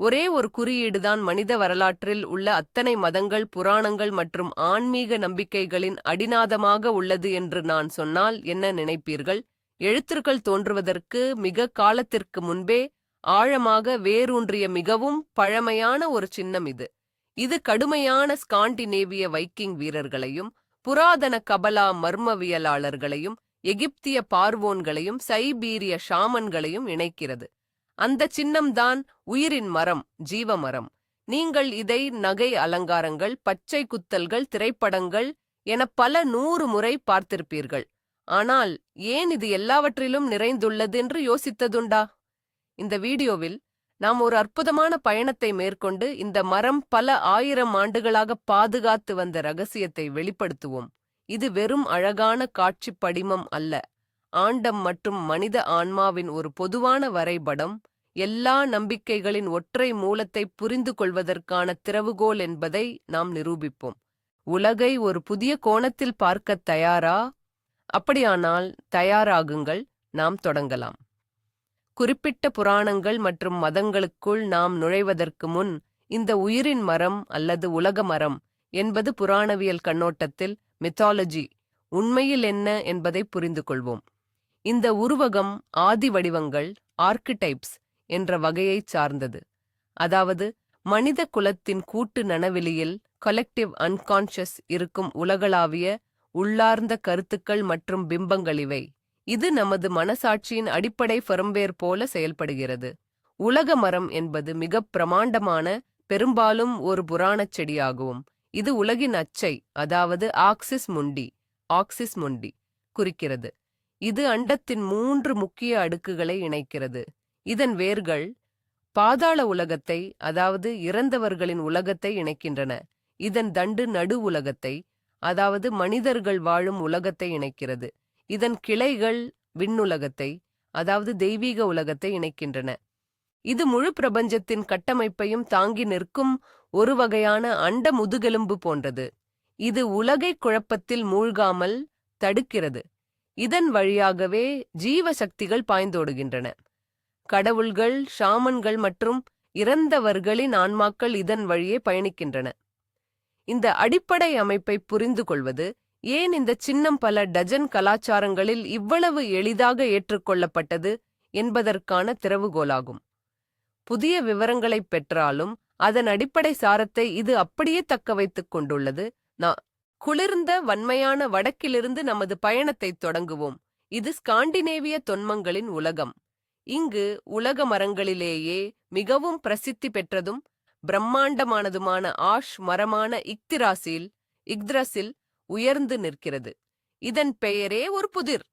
ஒரே ஒரு குறியீடுதான் மனித வரலாற்றில் உள்ள அத்தனை மதங்கள், புராணங்கள் மற்றும் ஆன்மீக நம்பிக்கைகளின் அடிநாதமாக உள்ளது என்று நான் சொன்னால் என்ன நினைப்பீர்கள்? எழுத்துக்கள் தோன்றுவதற்கு மிக காலத்திற்கு முன்பே ஆழமாக வேரூன்றிய மிகவும் பழமையான ஒரு சின்னம் இது. இது கடுமையான ஸ்காண்டினேவிய வைக்கிங் வீரர்களையும், புராதன கபலா மர்மவியலாளர்களையும், எகிப்திய பார்வோன்களையும், சைபீரிய ஷாமன்களையும் இணைக்கிறது. அந்த சின்னம்தான் உயிரின் மரம், ஜீவமரம். நீங்கள் இதை நகை அலங்காரங்கள், பச்சை குத்தல்கள், திரைப்படங்கள் என பல 100 முறை பார்த்திருப்பீர்கள். ஆனால் ஏன் இது எல்லாவற்றிலும் நிறைந்துள்ளது என்று யோசித்ததுண்டா? இந்த வீடியோவில் நாம் ஒரு அற்புதமான பயணத்தை மேற்கொண்டு இந்த மரம் பல 1000 ஆண்டுகளாக பாதுகாத்து வந்த ரகசியத்தை வெளிப்படுத்துவோம். இது வெறும் அழகான காட்சி படிமம் அல்ல, ஆண்டம் மற்றும் மனித ஆன்மாவின் ஒரு பொதுவான வரைபடம், எல்லா நம்பிக்கைகளின் ஒற்றை மூலத்தை புரிந்து கொள்வதற்கான திறவுகோல் என்பதை நாம் நிரூபிப்போம். உலகை ஒரு புதிய கோணத்தில் பார்க்கத் தயாரா? அப்படியானால் தயாராகுங்கள், நாம் தொடங்கலாம். குறிப்பிட்ட புராணங்கள் மற்றும் மதங்களுக்குள் நாம் நுழைவதற்கு முன், இந்த உயிரின் மரம் அல்லது உலக மரம் என்பது புராணவியல் கண்ணோட்டத்தில் மித்தாலஜி உண்மையில் என்ன என்பதை புரிந்து கொள்வோம். இந்த உருவகம் ஆதி வடிவங்கள், ஆர்க்கிடைப்ஸ் என்ற வகையைச் சார்ந்தது. அதாவது மனித குலத்தின் கூட்டு நனவெளியில், கலெக்டிவ் அன்கான்ஷியஸ் இருக்கும் உலகளாவிய உள்ளார்ந்த கருத்துக்கள் மற்றும் பிம்பங்கள் இவை. இது நமது மனசாட்சியின் அடிப்படை ஃபர்ம்வேர் போல செயல்படுகிறது. உலக மரம் என்பது மிகப் பிரமாண்டமான, பெரும்பாலும் ஒரு புராணச் செடியாகும். இது உலகின் அச்சை, அதாவது ஆக்சிஸ் முண்டி குறிக்கிறது. இது அண்டத்தின் 3 முக்கிய அடுக்குகளை இணைக்கிறது. இதன் வேர்கள் பாதாள உலகத்தை, அதாவது இறந்தவர்களின் உலகத்தை இணைக்கின்றன. இதன் தண்டு நடு உலகத்தை, அதாவது மனிதர்கள் வாழும் உலகத்தை இணைக்கிறது. இதன் கிளைகள் விண்ணுலகத்தை, அதாவது தெய்வீக உலகத்தை இணைக்கின்றன. இது முழு பிரபஞ்சத்தின் கட்டமைப்பையும் தாங்கி நிற்கும் ஒரு வகையான அண்ட முதுகெலும்பு போன்றது. இது உலகை குழப்பத்தில் மூழ்காமல் தடுக்கிறது. இதன் வழியாகவே ஜீவ சக்திகள் பாய்ந்தோடுகின்றன. கடவுள்கள், ஷாமன்கள் மற்றும் இறந்தவர்களின் ஆன்மாக்கள் இதன் வழியே பயணிக்கின்றன. இந்த அடிப்படை அமைப்பை புரிந்து கொள்வது ஏன் இந்த சின்னம் பல டஜன் கலாச்சாரங்களில் இவ்வளவு எளிதாக ஏற்றுக்கொள்ளப்பட்டது என்பதற்கான திறவுகோலாகும். புதிய விவரங்களைப் பெற்றாலும் அதன் அடிப்படை சாரத்தை இது அப்படியே தக்க வைத்துக் கொண்டுள்ளது. குளிர்ந்த வன்மையான வடக்கிலிருந்து நமது பயணத்தை தொடங்குவோம். இது ஸ்காண்டினேவிய தொன்மங்களின் உலகம். இங்கு உலக மரங்களிலேயே மிகவும் பிரசித்தி பெற்றதும் பிரம்மாண்டமானதுமான ஆஷ் மரமான இக்திரசில் உயர்ந்து நிற்கிறது. இதன் பெயரே ஒரு புதிர்.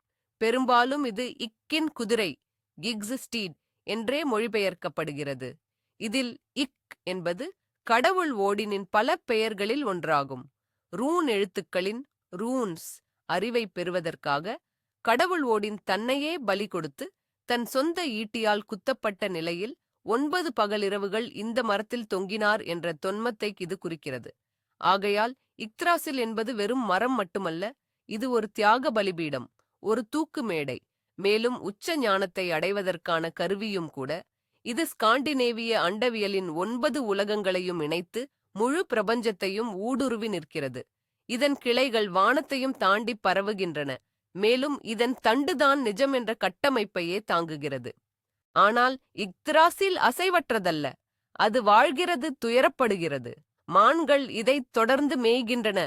பெரும்பாலும் இது இக்கின் குதிரை, கிக்ஸ் ஸ்டீட் என்றே மொழிபெயர்க்கப்படுகிறது. இதில் இக் என்பது கடவுள் ஓடினின் பல பெயர்களில் ஒன்றாகும். ரூன் எழுத்துக்களின் ரூன்ஸ் அறிவை பெறுவதற்காக கடவுள் ஓடின் தன்னையே பலி கொடுத்து தன் சொந்த ஈட்டியால் குத்தப்பட்ட நிலையில் 9 பகலிரவுகள் இந்த மரத்தில் தொங்கினார் என்ற தொன்மத்தை இது குறிக்கிறது. ஆகையால் இக்திராசில் என்பது வெறும் மரம் மட்டுமல்ல, இது ஒரு தியாக பலிபீடம், ஒரு தூக்கு மேடை, மேலும் உச்ச ஞானத்தை அடைவதற்கான கருவியும் கூட. இது ஸ்காண்டினேவிய அண்டவியலின் 9 உலகங்களையும் இணைத்து முழு பிரபஞ்சத்தையும் ஊடுருவி நிற்கிறது. இதன் கிளைகள் வானத்தையும் தாண்டி பரவுகின்றன, மேலும் இதன் தண்டுதான் நிஜம் என்ற கட்டமைப்பையே தாங்குகிறது. ஆனால் இக்திராசில் அசைவற்றதல்ல, அது வாழ்கிறது, துயரப்படுகிறது. மான்கள் இதைத் தொடர்ந்து மேய்கின்றன.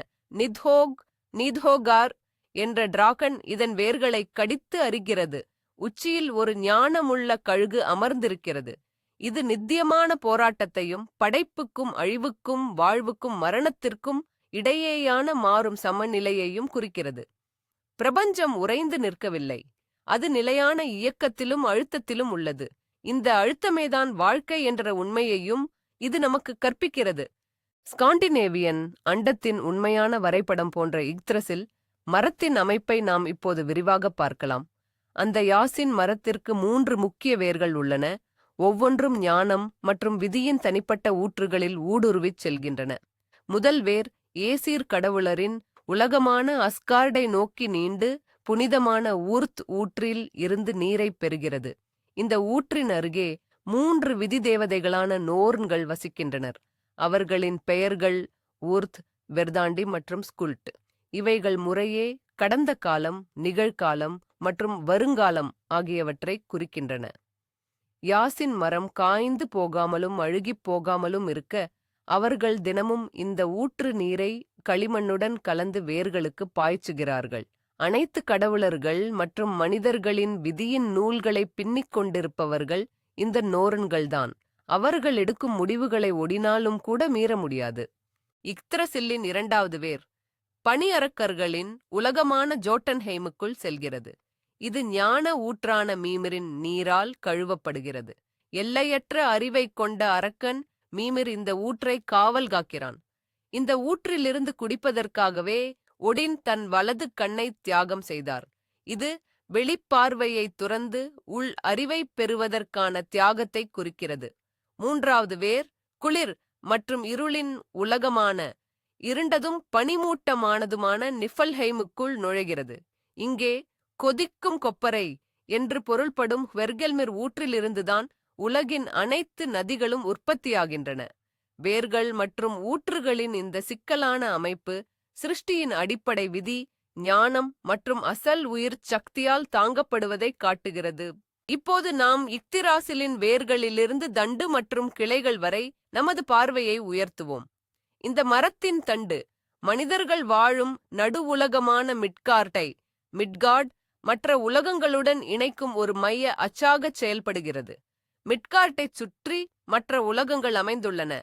நித்ஹோகார் என்ற டிராகன் இதன் வேர்களை கடித்து அரிக்கிறது. உச்சியில் ஒரு ஞானமுள்ள கழுகு அமர்ந்திருக்கிறது. இது நித்தியமான போராட்டத்தையும், படைப்புக்கும் அழிவுக்கும், வாழ்வுக்கும் மரணத்திற்கும் இடையேயான மாறும் சமநிலையையும் குறிக்கிறது. பிரபஞ்சம் உறைந்து நிற்கவில்லை, அது நிலையான இயக்கத்திலும் அழுத்தத்திலும் உள்ளது. இந்த அழுத்தமேதான் வாழ்க்கை என்ற உண்மையையும் இது நமக்கு கற்பிக்கிறது. ஸ்காண்டினேவியன் அண்டத்தின் உண்மையான வரைபடம் போன்ற இக்திரசில் மரத்தின் அமைப்பை நாம் இப்போது விரிவாக பார்க்கலாம். அந்த யாசின் மரத்திற்கு 3 முக்கிய வேர்கள் உள்ளன. ஒவ்வொன்றும் ஞானம் மற்றும் விதியின் தனிப்பட்ட ஊற்றுகளில் ஊடுருவிச் செல்கின்றன. முதல் வேர் ஏசீர் கடவுளரின் உலகமான அஸ்கார்டை நோக்கி நீண்டு புனிதமான ஊர்த் ஊற்றில் இருந்து நீரைப் பெறுகிறது. இந்த ஊற்றின் அருகே 3 விதி தேவதைகளான நோர்ன்கள் வசிக்கின்றனர். அவர்களின் பெயர்கள் ஊர்த், வெர்தாண்டி மற்றும் ஸ்குல்ட். இவைகள் முறையே கடந்த காலம், நிகழ்காலம் மற்றும் வருங்காலம் ஆகியவற்றை குறிக்கின்றன. யாசின் மரம் காய்ந்து போகாமலும் அழுகிப் போகாமலும் இருக்க அவர்கள் தினமும் இந்த ஊற்று நீரை களிமண்ணுடன் கலந்து வேர்களுக்கு பாய்ச்சுகிறார்கள். அனைத்து கடவுளர்கள் மற்றும் மனிதர்களின் விதியின் நூல்களை பின்னிக் கொண்டிருப்பவர்கள் இந்த நோரன்கள்தான். அவர்கள் எடுக்கும் முடிவுகளை ஒடினாலும் கூட மீற முடியாது. இக்த்ரசில்லின் 2வது வேர் பனி அரக்கர்களின் உலகமான ஜோட்டன்ஹெய்முக்குள் செல்கிறது. இது ஞான ஊற்றான மீமிரின் நீரால் கழுவப்படுகிறது. எல்லையற்ற அறிவைக் கொண்ட அரக்கன் மீமிர் இந்த ஊற்றை காவல் காக்கிறான். இந்த ஊற்றிலிருந்து குடிப்பதற்காகவே ஒடின் தன் வலது கண்ணை தியாகம் செய்தார். இது வெளிப்பார்வையை துறந்து உள் அறிவைப் பெறுவதற்கான தியாகத்தை குறிக்கிறது. 3வது வேர் குளிர் மற்றும் இருளின் உலகமான இருண்டதும் பனிமூட்டமானதுமான நிஃபல்ஹெய்முக்குள் நுழைகிறது. இங்கே கொதிக்கும் கொப்பரை என்று பொருள்படும் வெர்கெல்மிர் ஊற்றிலிருந்துதான் உலகின் அனைத்து நதிகளும் உற்பத்தியாகின்றன. வேர்கள் மற்றும் ஊற்றுகளின் இந்த சிக்கலான அமைப்பு சிருஷ்டியின் அடிப்படை விதி, ஞானம் மற்றும் அசல் உயிர் சக்தியால் தாங்கப்படுவதை காட்டுகிறது. இப்போது நாம் இக்திராசிலின் வேர்களிலிருந்து தண்டு மற்றும் கிளைகள் வரை நமது பார்வையை உயர்த்துவோம். இந்த மரத்தின் தண்டு மனிதர்கள் வாழும் நடு உலகமான மிட்கார்ட் மற்ற உலகங்களுடன் இணைக்கும் ஒரு மைய அச்சாகச் செயல்படுகிறது. மிட்கார்ட்டைச் சுற்றி மற்ற உலகங்கள் அமைந்துள்ளன.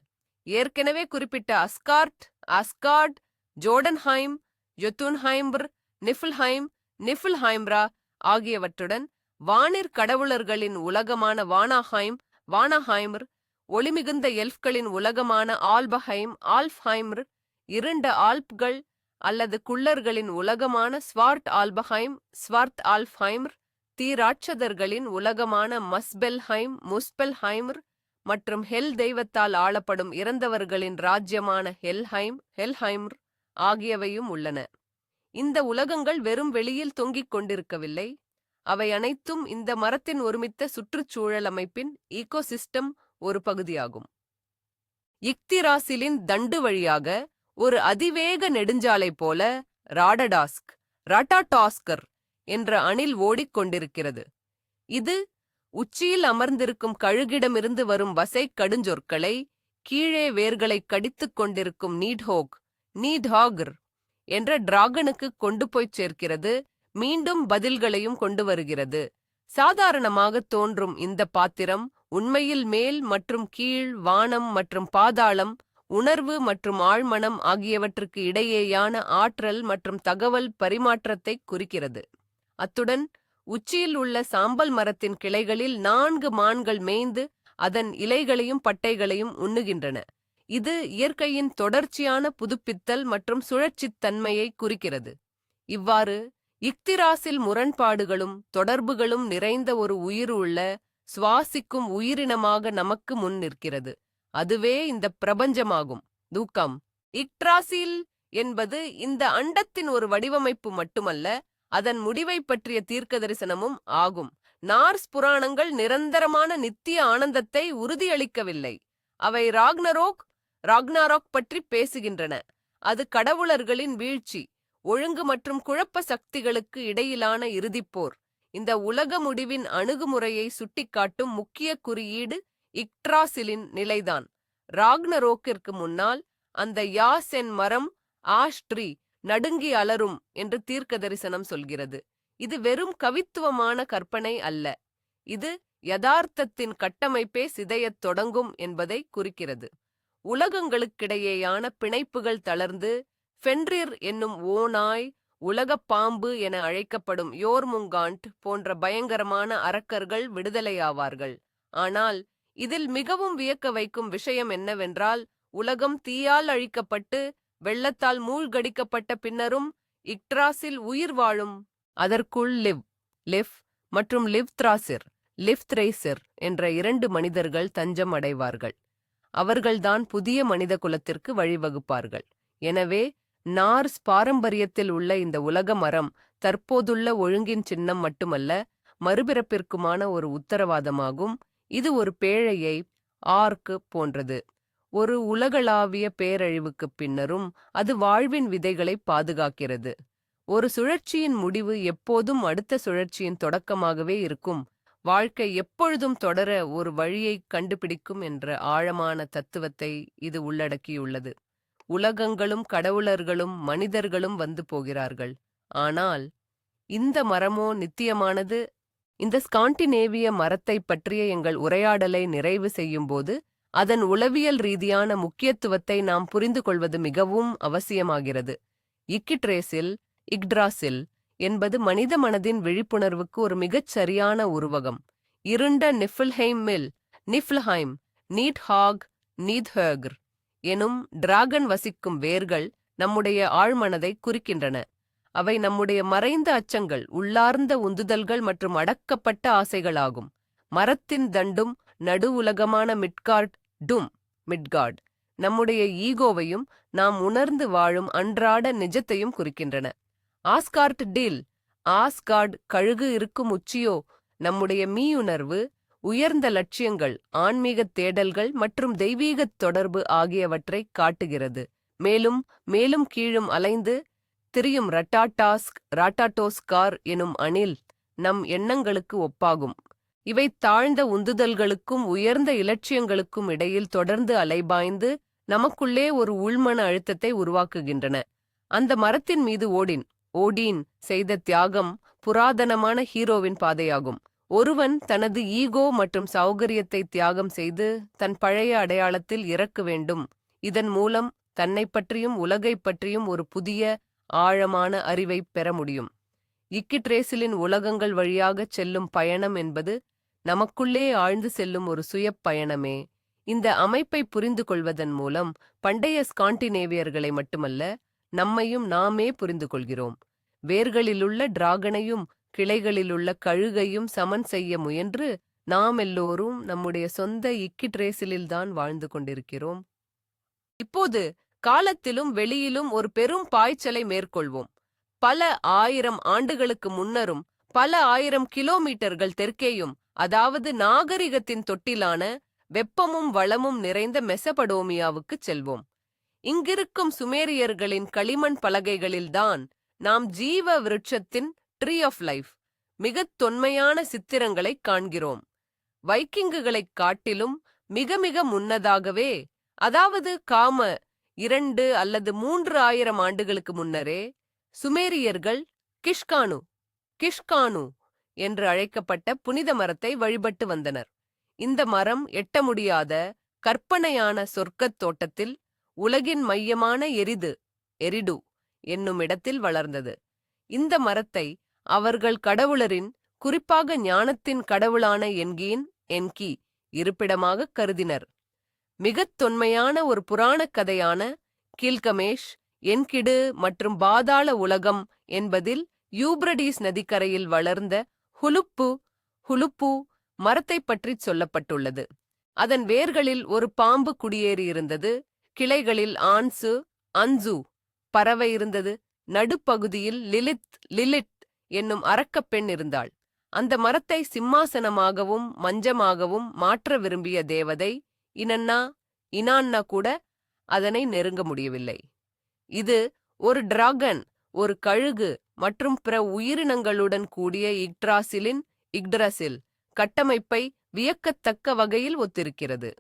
ஏற்கனவே குறிப்பிட்ட அஸ்கார்ட், ஜோடன்ஹைம், ஜொத்துன்ஹைம்ர், நிஃபில்ஹைம்ரா ஆகியவற்றுடன் வானிற் கடவுளர்களின் உலகமான வானாஹைம்ர், ஒளிமிகுந்த எல்ஃப்களின் உலகமான ஆல்ஃப்ஹைம்ர், இருண்ட ஆல்ப்கள் அல்லது குள்ளர்களின் உலகமான ஸ்வார்ட் ஆல்ஃப்ஹைம்ர், தீராட்சதர்களின் உலகமான முஸ்பெல்ஹைம்ர் மற்றும் ஹெல் தெய்வத்தால் ஆளப்படும் இறந்தவர்களின் ராஜ்யமான ஹெல்ஹைம்ர் ஆகியவையும் உள்ளன. இந்த உலகங்கள் வெறும் வெளியில் தொங்கிக் கொண்டிருக்கவில்லை. அவை அனைத்தும் இந்த மரத்தின் ஒருமித்த சுற்றுச்சூழல் அமைப்பின் ஈகோசிஸ்டம் ஒரு பகுதியாகும். இக்திராசிலின் தண்டு வழியாக ஒரு அதிவேக நெடுஞ்சாலை போல ராட்டாடாஸ்கர் என்ற அணில் ஓடிக்கொண்டிருக்கிறது. இது உச்சியில் அமர்ந்திருக்கும் கழுகிடமிருந்து வரும் வசை கடுஞ்சொற்களை கீழே வேர்களை கடித்துக் கொண்டிருக்கும் நீட்ஹாகர் என்ற டிராகனுக்கு கொண்டு போய்ச் சேர்க்கிறது. மீண்டும் பதில்களையும் கொண்டு வருகிறது. சாதாரணமாக தோன்றும் இந்த பாத்திரம் உண்மையில் மேல் மற்றும் கீழ், வானம் மற்றும் பாதாளம், உணர்வு மற்றும் ஆழ்மனம் ஆகியவற்றுக்கு இடையேயான ஆற்றல் மற்றும் தகவல் பரிமாற்றத்தை குறிக்கிறது. அத்துடன் உச்சியில் உள்ள சாம்பல் மரத்தின் கிளைகளில் 4 மான்கள் மேய்ந்து அதன் இலைகளையும் பட்டைகளையும் உண்ணுகின்றன. இது இயற்கையின் தொடர்ச்சியான புதுப்பித்தல் மற்றும் சுழற்சித் தன்மையை குறிக்கிறது. இவ்வாறு இக்திராசில் முரண்பாடுகளும் தொடர்புகளும் நிறைந்த ஒரு உயிர் உள்ள சுவாசிக்கும் உயிரினமாக நமக்கு முன் நிற்கிறது. அதுவே இந்த பிரபஞ்சமாகும். தூக்கம். இக்ட்ராசில் என்பது இந்த அண்டத்தின் ஒரு வடிவமைப்பு மட்டுமல்ல, அதன் முடிவை பற்றிய தீர்க்கதரிசனமும் ஆகும். நார்ஸ் புராணங்கள் நிரந்தரமான நித்திய ஆனந்தத்தை உறுதியளிக்கவில்லை. அவை ராக்னாரோக் பற்றி பேசுகின்றன. அது கடவுளர்களின் வீழ்ச்சி, ஒழுங்கு மற்றும் குழப்ப சக்திகளுக்கு இடையிலான இறுதிப்போர். இந்த உலக முடிவின் அணுகுமுறையை சுட்டிக்காட்டும் முக்கிய குறியீடு இக்ட்ராசிலின் நிலைதான். ராக்னரோக்கிற்கு முன்னால் அந்த யாசென் மரம் ட்ரீ நடுங்கி அலரும் என்று தீர்க்கதரிசனம் சொல்கிறது. இது வெறும் கவித்துவமான கற்பனை அல்ல. இது யதார்த்தத்தின் கட்டமைப்பே சிதையத் தொடங்கும் என்பதை குறிக்கிறது. உலகங்களுக்கிடையேயான பிணைப்புகள் தளர்ந்து ஃபென்ரிர் என்னும் ஓநாய், உலகப் பாம்பு என அழைக்கப்படும் யோர்முங்காண்ட் போன்ற பயங்கரமான அரக்கர்கள் விடுதலையாவார்கள். ஆனால் இதில் மிகவும் வியக்க வைக்கும் விஷயம் என்னவென்றால், உலகம் தீயால் அழிக்கப்பட்டு வெள்ளத்தால் மூழ்கடிக்கப்பட்ட பின்னரும் இக்ட்ராசில் உயிர் வாழும். அதற்குள் லிவ் மற்றும் லிவ்த்ரேசர் என்ற 2 மனிதர்கள் தஞ்சம் அடைவார்கள். அவர்கள்தான் புதிய மனித குலத்திற்கு வழிவகுப்பார்கள். எனவே நார்ஸ் பாரம்பரியத்தில் உள்ள இந்த உலக மரம் தற்போதுள்ள ஒழுங்கின் சின்னம் மட்டுமல்ல, மறுபிறப்பிற்குமான ஒரு உத்தரவாதமாகும். இது ஒரு பேழையை ஆர்க் போன்றது. ஒரு உலகளாவிய பேரழிவுக்குப் பின்னரும் அது வாழ்வின் விதைகளை பாதுகாக்கிறது. ஒரு சுழற்சியின் முடிவு எப்போதும் அடுத்த சுழற்சியின் தொடக்கமாகவே இருக்கும். வாழ்க்கை எப்பொழுதும் தொடர ஒரு வழியை கண்டுபிடிக்கும் என்ற ஆழமான தத்துவத்தை இது உள்ளடக்கியுள்ளது. உலகங்களும் கடவுளர்களும் மனிதர்களும் வந்து போகிறார்கள். ஆனால் இந்த மரமோ நித்தியமானது. இந்த ஸ்காண்டினேவிய மரத்தைப் பற்றிய எங்கள் உரையாடலை நிறைவு செய்யும்போது அதன் உளவியல் ரீதியான முக்கியத்துவத்தை நாம் புரிந்து கொள்வது மிகவும் அவசியமாகிறது. இக்கிட்ரேசில் இக்ட்ராசில் என்பது மனித மனதின் விழிப்புணர்வுக்கு ஒரு மிகச் சரியான உருவகம். இருண்ட நிஃப்ல்ஹைம், நீட்ஹாக், நீத்ஹேகர் எனும் டிராகன் வசிக்கும் வேர்கள் நம்முடைய ஆழ்மனதை குறிக்கின்றன. அவை நம்முடைய மறைந்த அச்சங்கள், உள்ளார்ந்த உந்துதல்கள் மற்றும் அடக்கப்பட்ட ஆசைகளாகும். மரத்தின் தண்டும் நடு உலகமான மிட்கார்ட் நம்முடைய ஈகோவையும் நாம் உணர்ந்து வாழும் அன்றாட நிஜத்தையும் குறிக்கின்றன. ஆஸ்கார்ட் கழுகு இருக்கும் உச்சியோ நம்முடைய மீயுணர்வு, உயர்ந்த லட்சியங்கள், ஆன்மீகத் தேடல்கள் மற்றும் தெய்வீகத் தொடர்பு ஆகியவற்றை காட்டுகிறது. மேலும் கீழும் அலைந்து திரியும் ராட்டாட்டோஸ்கார் எனும் அணில் நம் எண்ணங்களுக்கு ஒப்பாகும். இவை தாழ்ந்த உந்துதல்களுக்கும் உயர்ந்த இலட்சியங்களுக்கும் இடையில் தொடர்ந்து அலைபாய்ந்து நமக்குள்ளே ஒரு உள்மன அழுத்தத்தை உருவாக்குகின்றன. அந்த மரத்தின் மீது ஓடீன் செய்த தியாகம் புராதனமான ஹீரோவின் பாதையாகும். ஒருவன் தனது ஈகோ மற்றும் சௌகரியத்தை தியாகம் செய்து தன் பழைய அடையாளத்தில் இறக்க வேண்டும். இதன் மூலம் தன்னை பற்றியும் உலகைப் பற்றியும் ஒரு புதிய ஆழமான அறிவை பெற முடியும். இக்கிட்ரேசிலின் உலகங்கள் வழியாகச் செல்லும் பயணம் என்பது நமக்குள்ளே ஆழ்ந்து செல்லும் ஒரு சுயப் பயணமே. இந்த அமைப்பை புரிந்து கொள்வதன் மூலம் பண்டைய ஸ்காண்டினேவியர்களை மட்டுமல்ல, நம்மையும் நாமே புரிந்து கொள்கிறோம். வேர்களிலுள்ள டிராகனையும் கிளைகளிலுள்ள கழுகையும் சமன் செய்ய முயன்று நாம் எல்லோரும் நம்முடைய சொந்த இக்கிட்ரேசிலில்தான் வாழ்ந்து கொண்டிருக்கிறோம். இப்போது காலத்திலும் வெளியிலும் ஒரு பெரும் பாய்ச்சலை மேற்கொள்வோம். பல 1000 ஆண்டுகளுக்கு முன்னரும் பல 1000 கிலோமீட்டர்கள் தெற்கேயும், அதாவது நாகரிகத்தின் தொட்டிலான வெப்பமும் வளமும் நிறைந்த மெசபடோமியாவுக்குச் செல்வோம். இங்கிருக்கும் சுமேரியர்களின் களிமண் பலகைகளில்தான் நாம் ஜீவ விருட்சத்தின் ட்ரீ ஆஃப் லைஃப் மிகத் தொன்மையான சித்திரங்களைக் காண்கிறோம். வைக்கிங்குகளைக் காட்டிலும் மிக மிக முன்னதாகவே, அதாவது 2 அல்லது 3000 ஆண்டுகளுக்கு முன்னரே சுமேரியர்கள் கிஷ்கானு என்று அழைக்கப்பட்ட புனித மரத்தை வழிபட்டு வந்தனர். இந்த மரம் எட்ட முடியாத கற்பனையான சொர்க்கத் தோட்டத்தில் உலகின் மையமான எரிடு என்னும் இடத்தில் வளர்ந்தது. இந்த மரத்தை அவர்கள் கடவுளரின், குறிப்பாக ஞானத்தின் கடவுளான என்கி இருப்பிடமாகக் கருதினர். மிகத் தொன்மையான ஒரு புராணக் கதையான கில்கமேஷ், என்கிடு மற்றும் பாதாள உலகம் என்பதில் யூப்ரடீஸ் நதிக்கரையில் வளர்ந்த ஹுலுப்பு மரத்தைப் பற்றிச் சொல்லப்பட்டுள்ளது. அதன் வேர்களில் ஒரு பாம்பு குடியேறியிருந்தது. கிளைகளில் அன்சு பறவை இருந்தது. நடுப்பகுதியில் லிலித் என்னும் அரக்கப் பெண் இருந்தாள். அந்த மரத்தை சிம்மாசனமாகவும் மஞ்சமாகவும் மாற்ற விரும்பிய தேவதை இனான்னா கூட அதனை நெருங்க முடியவில்லை. இது ஒரு டிராகன், ஒரு கழுகு மற்றும் பிற உயிரினங்களுடன் கூடிய இக்ட்ராசில் கட்டமைப்பை வியக்கத்தக்க வகையில் ஒத்திருக்கிறது.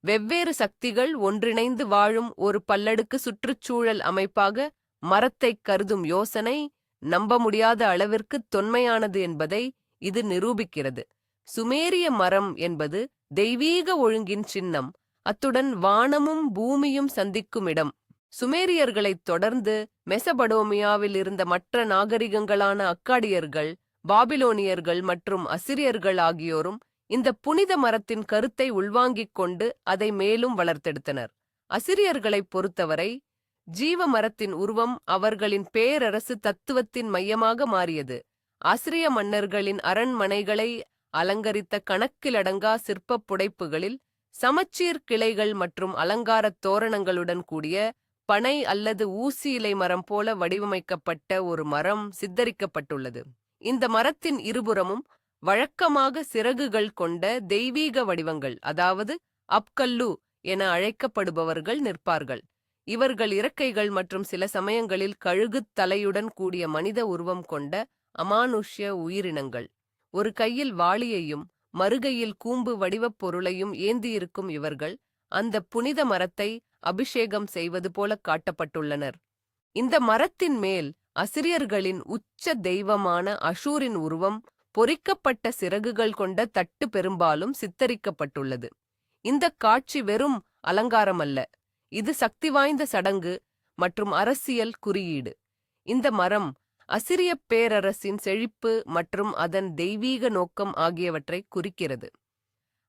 வெவ்வேறு சக்திகள் ஒன்றிணைந்து வாழும் ஒரு பல்லடுக்கு சுற்றுச்சூழல் அமைப்பாக மரத்தைக் கருதும் யோசனை நம்ப முடியாத அளவிற்கு தொன்மையானது என்பதை இது நிரூபிக்கிறது. சுமேரிய மரம் என்பது தெய்வீக ஒழுங்கின் சின்னம், அத்துடன் வானமும் பூமியும் சந்திக்கும் இடம். சுமேரியர்களைத் தொடர்ந்து மெசபடோமியாவில் இருந்த மற்ற நாகரிகங்களான அக்காடியர்கள், பாபிலோனியர்கள் மற்றும் அசிரியர்கள் ஆகியோரும் இந்த புனித மரத்தின் கருத்தை உள்வாங்கிக் கொண்டு அதை மேலும் வளர்த்தெடுத்தனர். அசிரியர்களைப் பொறுத்தவரை ஜீவ மரத்தின் உருவம் அவர்களின் பேரரசு தத்துவத்தின் மையமாக மாறியது. அசிரிய மன்னர்களின் அரண்மனைகளை அலங்கரித்த கணக்கிலடங்கா சிற்பப் புடைப்புகளில் சமச்சீர் கிளைகள் மற்றும் அலங்காரத் தோரணங்களுடன் கூடிய பனை அல்லது ஊசி இலை மரம் போல வடிவமைக்கப்பட்ட ஒரு மரம் சித்தரிக்கப்பட்டுள்ளது. இந்த மரத்தின் இருபுறமும் வழக்கமாக சிறகுகள் கொண்ட தெய்வீக வடிவங்கள், அதாவது அப்கல்லு என அழைக்கப்படுபவர்கள் நிற்பார்கள். இவர்கள் இறக்கைகள் மற்றும் சில சமயங்களில் கழுகுத் தலையுடன் கூடிய மனித உருவம் கொண்ட அமானுஷ்ய உயிரினங்கள். ஒரு கையில் வாளியையும் மறுகையில் கூம்பு வடிவப் பொருளையும் ஏந்தியிருக்கும் இவர்கள் அந்த புனித மரத்தை அபிஷேகம் செய்வது போல காட்டப்பட்டுள்ளனர். இந்த மரத்தின் மேல் அசிரியர்களின் உச்ச தெய்வமான அஷூரின் உருவம் பொறிக்கப்பட்ட சிறகுகள் கொண்ட தட்டு பெரும்பாலும் சித்தரிக்கப்பட்டுள்ளது. இந்த காட்சி வெறும் அலங்காரமல்ல, இது சக்தி வாய்ந்த சடங்கு மற்றும் அரசியல் குறியீடு. இந்த மரம் அசிரிய பேரரசின் செழிப்பு மற்றும் அதன் தெய்வீக நோக்கம் ஆகியவற்றை குறிக்கிறது.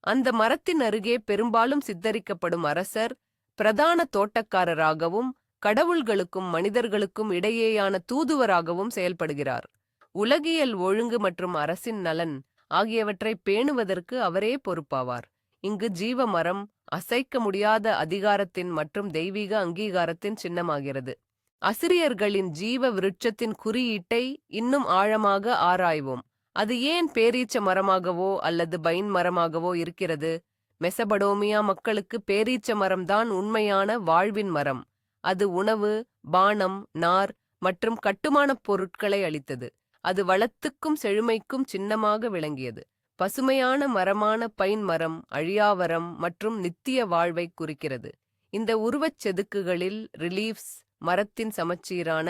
அந்த மரத்தின் அருகே பெரும்பாலும் சித்தரிக்கப்படும் அரசர் பிரதான தோட்டக்காரராகவும் கடவுள்களுக்கும் மனிதர்களுக்கும் இடையேயான தூதுவராகவும் செயல்படுகிறார். உலகியல் ஒழுங்கு மற்றும் அரசின் நலன் ஆகியவற்றை பேணுவதற்கு அவரே பொறுப்பாவார். இங்கு ஜீவ மரம் அசைக்க முடியாத அதிகாரத்தின் மற்றும் தெய்வீக அங்கீகாரத்தின் சின்னமாகிறது. அசிரியர்களின் ஜீவ விருட்சத்தின் குறியீட்டை இன்னும் ஆழமாக ஆராய்வோம். அது ஏன் பேரீச்ச மரமாகவோ அல்லது பைன் மரமாகவோ இருக்கிறது? மெசபடோமியா மக்களுக்கு பேரீச்ச மரம்தான் உண்மையான வாழ்வின் மரம். அது உணவு, பானம், நார் மற்றும் கட்டுமானப் பொருட்களை அளித்தது. அது வளத்துக்கும் செழுமைக்கும் சின்னமாக விளங்கியது. பசுமையான மரமான பைன் மரம் அழியாவரம் மற்றும் நித்திய வாழ்வை குறிக்கிறது. இந்த உருவச் செதுக்குகளில் ரிலீஃப்ஸ், மரத்தின் சமச்சீரான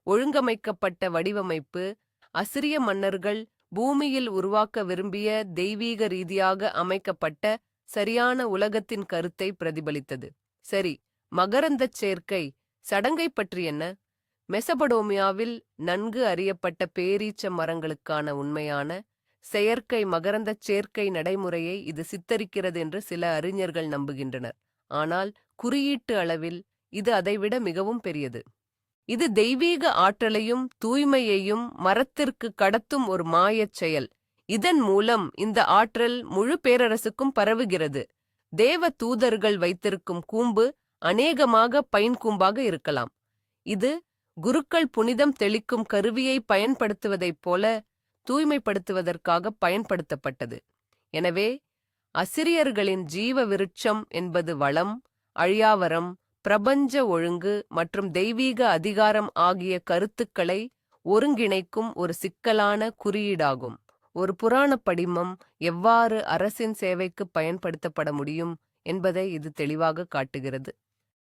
ஒழுங்கமைக்கப்பட்ட வடிவமைப்பு, அசிரிய மன்னர்கள் பூமியில் உருவாக்க விரும்பிய தெய்வீக ரீதியாக அமைக்கப்பட்ட சரியான உலகத்தின் கருத்தை பிரதிபலித்தது. சரி, மகரந்தச் சேர்க்கை சடங்கை பற்றி என்ன? மெசபடோமியாவில் நன்கு அறியப்பட்ட பேரீச்ச மரங்களுக்கான உண்மையான செயற்கை மகரந்தச் சேர்க்கை நடைமுறையை இது சித்தரிக்கிறது என்று சில அறிஞர்கள் நம்புகின்றனர். ஆனால் குறியீட்டு அளவில் இது அதைவிட மிகவும் பெரியது. இது தெய்வீக ஆற்றலையும் தூய்மையையும் மரத்திற்கு கடத்தும் ஒரு மாயச் செயல். இதன் மூலம் இந்த ஆற்றல் முழு பேரரசுக்கும் பரவுகிறது. தேவ தூதர்கள் வைத்திருக்கும் கூம்பு அநேகமாக பைன் கூம்பாக இருக்கலாம். இது குருக்கள் புனிதம் தெளிக்கும் கருவியை பயன்படுத்துவதைப் போல தூய்மைப்படுத்துவதற்காக பயன்படுத்தப்பட்டது. எனவே அசிரியர்களின் ஜீவ விருட்சம் என்பது வளம், அழியாவரம், பிரபஞ்ச ஒழுங்கு மற்றும் தெய்வீக அதிகாரம் ஆகிய கருத்துக்களை ஒருங்கிணைக்கும் ஒரு சிக்கலான குறியீடாகும். ஒரு புராணப் படிமம் எவ்வாறு அரசின் சேவைக்கு பயன்படுத்தப்பட முடியும் என்பதை இது தெளிவாக காட்டுகிறது.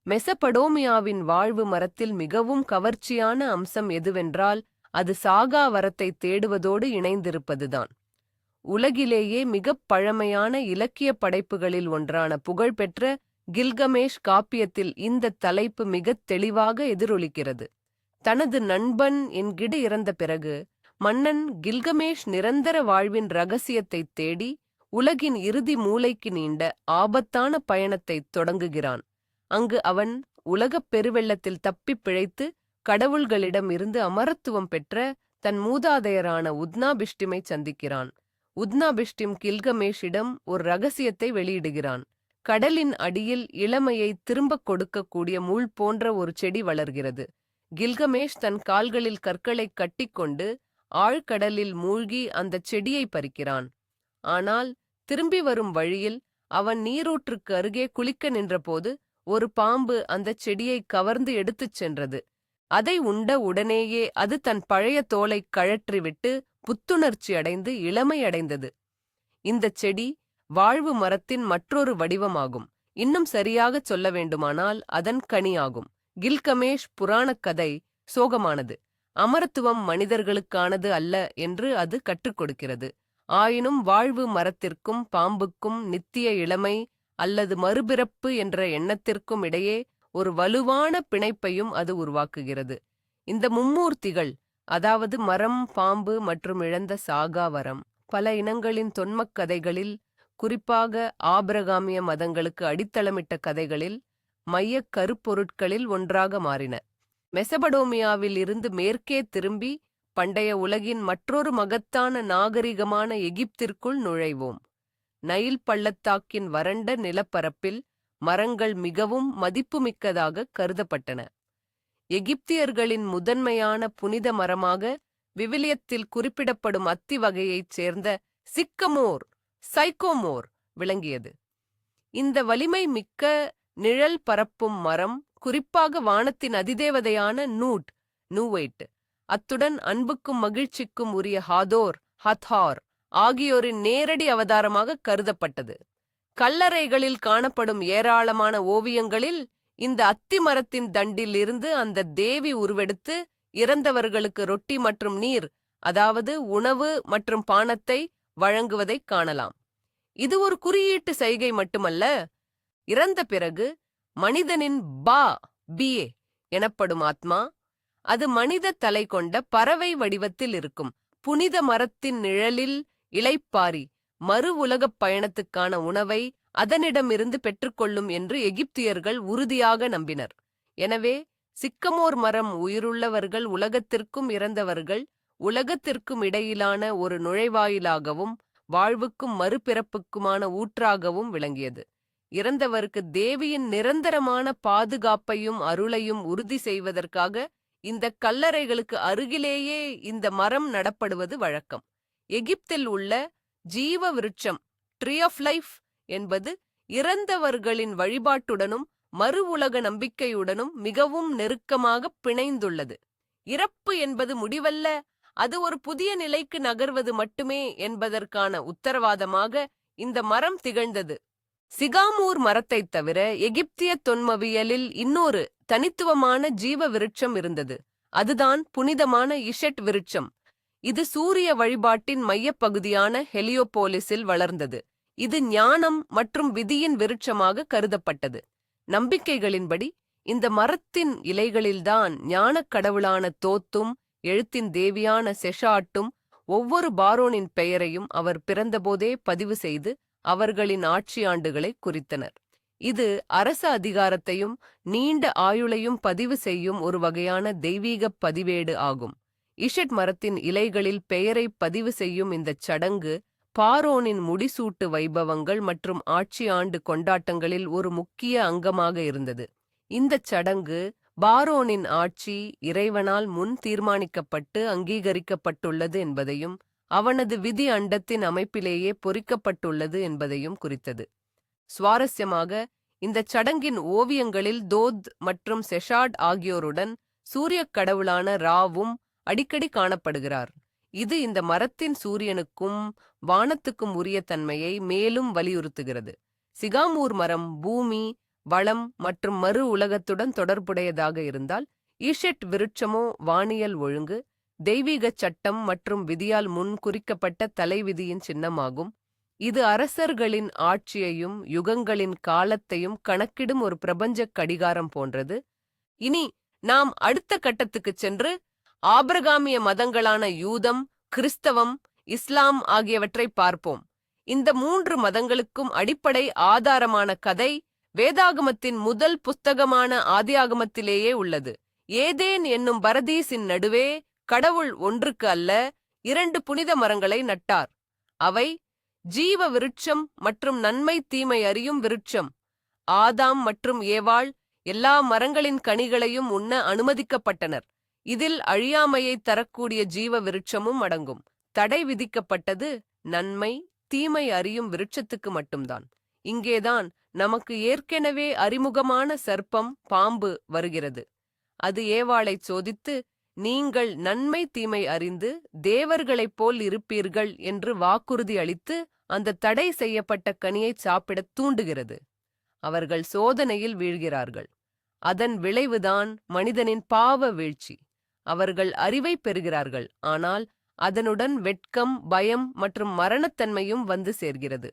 மெசபடோமியாவின் வாழ்வு மரத்தில் மிகவும் கவர்ச்சியான அம்சம் எதுவென்றால் அது சாகா வரத்தை தேடுவதோடு இணைந்திருப்பதுதான். உலகிலேயே மிகப் பழமையான இலக்கிய படைப்புகளில் ஒன்றான புகழ்பெற்ற கில்கமேஷ் காப்பியத்தில் இந்த தலைப்பு மிகத் தெளிவாக எதிரொலிக்கிறது. தனது நண்பன் என்கிட இறந்த பிறகு மன்னன் கில்கமேஷ் நிரந்தர வாழ்வின் இரகசியத்தைத் தேடி உலகின் இறுதி மூலைக்கு நீண்ட ஆபத்தான பயணத்தைத் தொடங்குகிறான். அங்கு அவன் உலகப் பெருவெள்ளத்தில் தப்பிப் பிழைத்து கடவுள்களிடம் இருந்து அமரத்துவம் பெற்ற தன் மூதாதையரான உத்னாபிஷ்டிமை சந்திக்கிறான். உத்னாபிஷ்டிம் கில்கமேஷிடம் ஒரு இரகசியத்தை வெளியிடுகிறான். கடலின் அடியில் இளமையை திரும்பக் கொடுக்கக்கூடிய முள் போன்ற ஒரு செடி வளர்கிறது. கில்கமேஷ் தன் கால்களில் கற்களைக் கட்டிக்கொண்டு ஆழ்கடலில் மூழ்கி அந்தச் செடியை பறிக்கிறான். ஆனால் திரும்பி வரும் வழியில் அவன் நீரூற்றுக்கு அருகே குளிக்க நின்றபோது ஒரு பாம்பு அந்தச் செடியை கவர்ந்து எடுத்துச் சென்றது. அதை உண்ட உடனேயே அது தன் பழைய தோலைக் கழற்றிவிட்டு புத்துணர்ச்சி அடைந்து இளமை அடைந்தது. இந்தச் செடி வாழ்வு மரத்தின் மற்றொரு வடிவமாகும். இன்னும் சரியாகச் சொல்ல வேண்டுமானால் அதன் கனியாகும். கில்கமேஷ் புராணக் கதை சோகமானது. அமரத்துவம் மனிதர்களுக்கானது அல்ல என்று அது கற்றுக் கொடுக்கிறது. ஆயினும் வாழ்வு மரத்திற்கும் பாம்புக்கும் நித்திய இளமை அல்லது மறுபிறப்பு என்ற எண்ணத்திற்கும் இடையே ஒரு வலுவான பிணைப்பையும் அது உருவாக்குகிறது. இந்த மும்மூர்த்திகள், அதாவது மரம், பாம்பு மற்றும் இழந்த சாகா வரம், பல இனங்களின் தொன்மக் கதைகளில், குறிப்பாக ஆபிரகாமிய மதங்களுக்கு அடித்தளமிட்ட கதைகளில் மையக் கருப்பொருட்களில் ஒன்றாக மாறின. மெசபடோமியாவில் இருந்து மேற்கே திரும்பி பண்டைய உலகின் மற்றொரு மகத்தான நாகரிகமான எகிப்திற்குள் நுழைவோம். நைல் பள்ளத்தாக்கின் வறண்ட நிலப்பரப்பில் மரங்கள் மிகவும் மதிப்புமிக்கதாக கருதப்பட்டன. எகிப்தியர்களின் முதன்மையான புனித மரமாக விவிலியத்தில் குறிப்பிடப்படும் அத்தி வகையைச் சேர்ந்த சிக்கமோர், சைக்கோமோர் விளங்கியது. இந்த வலிமை மிக்க நிழல் பரப்பும் மரம் குறிப்பாக வானத்தின் அதிதேவதையான நூவைட், அத்துடன் அன்புக்கும் மகிழ்ச்சிக்கும் உரிய ஹாத்தார் ஆகியோரின் நேரடி அவதாரமாக கருதப்பட்டது. கல்லறைகளில் காணப்படும் ஏராளமான ஓவியங்களில் இந்த அத்தி மரத்தின் தண்டில் இருந்து அந்த தேவி உருவெடுத்து இறந்தவர்களுக்கு ரொட்டி மற்றும் நீர், அதாவது உணவு மற்றும் பானத்தை வழங்குவதைக் காணலாம். இது ஒரு குறியீட்டு சைகை மட்டுமல்ல, இறந்த பிறகு மனிதனின் பிஏ எனப்படும் ஆத்மா, அது மனித தலை கொண்ட பறவை வடிவத்தில் இருக்கும் புனித மரத்தின் நிழலில் இளைப்பாரி மறு உலகப் பயணத்துக்கான உணவை அதனிடமிருந்து பெற்றுக்கொள்ளும் என்று எகிப்தியர்கள் உறுதியாக நம்பினர். எனவே சிக்கமோர் மரம் உயிருள்ளவர்கள் உலகத்திற்கும் இறந்தவர்கள் உலகத்திற்கும் இடையிலான ஒரு நுழைவாயிலாகவும் வாழ்வுக்கும் மறுபிறப்புக்குமான ஊற்றாகவும் விளங்கியது. இறந்தவருக்கு தேவியின் நிரந்தரமான பாதுகாப்பையும் அருளையும் உறுதி செய்வதற்காக இந்த கல்லறைகளுக்கு அருகிலேயே இந்த மரம் நடப்படுவது வழக்கம். எகிப்தில் உள்ள ஜீவ விருட்சம் ட்ரீ ஆஃப் லைஃப் என்பது இறந்தவர்களின் வழிபாட்டுடனும் மறு உலக நம்பிக்கையுடனும் மிகவும் நெருக்கமாக பிணைந்துள்ளது. இறப்பு என்பது முடிவல்ல, அது ஒரு புதிய நிலைக்கு நகர்வது மட்டுமே என்பதற்கான உத்தரவாதமாக இந்த மரம் திகழ்ந்தது. சிகாமூர் மரத்தைத் தவிர எகிப்திய தொன்மவியலில் இன்னொரு தனித்துவமான ஜீவ விருட்சம் இருந்தது. அதுதான் புனிதமான இஷெட் விருட்சம். இது சூரிய வழிபாட்டின் மையப்பகுதியான ஹெலியோபோலிஸில் வளர்ந்தது. இது ஞானம் மற்றும் விதியின் விருட்சமாக கருதப்பட்டது. நம்பிக்கைகளின்படி இந்த மரத்தின் இலைகளில்தான் ஞானக் கடவுளான தோத்தும் எழுத்தின் தேவியான செஷாட்டும் ஒவ்வொரு பாரோனின் பெயரையும் அவர் பிறந்தபோதே பதிவு செய்து அவர்களின் ஆட்சி ஆண்டுகளை குறித்தனர். இது அரச அதிகாரத்தையும் நீண்ட ஆயுளையும் பதிவு செய்யும் ஒரு வகையான தெய்வீகப் பதிவேடு ஆகும். இஷெட் மரத்தின் இலைகளில் பெயரை பதிவு செய்யும் இந்தச் சடங்கு பாரோனின் முடிசூட்டு வைபவங்கள் மற்றும் ஆட்சி ஆண்டு கொண்டாட்டங்களில் ஒரு முக்கிய அங்கமாக இருந்தது. இந்தச் சடங்கு பாரோனின் ஆட்சி இறைவனால் முன் தீர்மானிக்கப்பட்டு அங்கீகரிக்கப்பட்டுள்ளது என்பதையும் அவனது விதி அண்டத்தின் அமைப்பிலேயே பொறிக்கப்பட்டுள்ளது என்பதையும் குறித்தது. சுவாரஸ்யமாக, இந்தச் சடங்கின் ஓவியங்களில் தோத் மற்றும் செஷாட் ஆகியோருடன் சூரியக் கடவுளான ராவும் அடிக்கடி காணப்படுகிறார். இது இந்த மரத்தின் சூரியனுக்கும் வானத்துக்கும் உரிய தன்மையை மேலும் வலியுறுத்துகிறது. சிகாமூர் மரம் பூமி, வளம் மற்றும் மறு உலகத்துடன் தொடர்புடையதாக இருந்தால், ஈஷெட் விருட்சமோ வானியல் ஒழுங்கு, தெய்வீகச் சட்டம் மற்றும் விதியால் முன் குறிக்கப்பட்ட தலைவிதியின் சின்னமாகும். இது அரசர்களின் ஆட்சியையும் யுகங்களின் காலத்தையும் கணக்கிடும் ஒரு பிரபஞ்சக் கடிகாரம் போன்றது. இனி நாம் அடுத்த கட்டத்துக்குச் சென்று ஆபிரகாமிய மதங்களான யூதம், கிறிஸ்தவம், இஸ்லாம் ஆகியவற்றை பார்ப்போம். இந்த 3 மதங்களுக்கும் அடிப்படை ஆதாரமான கதை வேதாகமத்தின் முதல் புஸ்தகமான ஆதியாகமத்திலேயே உள்ளது. ஏதேன் என்னும் பரதீசின் நடுவே கடவுள் ஒன்றுக்கு அல்ல 2 புனித மரங்களை நட்டார். அவை ஜீவ விருட்சம் மற்றும் நன்மை தீமை அறியும் விருட்சம். ஆதாம் மற்றும் ஏவாள் எல்லா மரங்களின் கனிகளையும் உண்ண அனுமதிக்கப்பட்டனர். இதில் அழியாமையை தரக்கூடிய ஜீவ விருட்சமும் அடங்கும். தடை விதிக்கப்பட்டது நன்மை தீமை அறியும் விருட்சத்துக்கு மட்டும்தான். இங்கேதான் நமக்கு ஏற்கனவே அறிமுகமான சர்ப்பம் பாம்பு வருகிறது. அது ஏவாளைச் சோதித்து, நீங்கள் நன்மை தீமை அறிந்து தேவர்களைப் போல் இருப்பீர்கள் என்று வாக்குறுதி அளித்து அந்த தடை செய்யப்பட்ட கனியைச் சாப்பிடத் தூண்டுகிறது. அவர்கள் சோதனையில் வீழ்கிறார்கள். அதன் விளைவுதான் மனிதனின் பாவ வீழ்ச்சி. அவர்கள் அறிவை பெறுகிறார்கள், ஆனால் அதனுடன் வெட்கம், பயம் மற்றும் மரணத்தன்மையும் வந்து சேர்கிறது.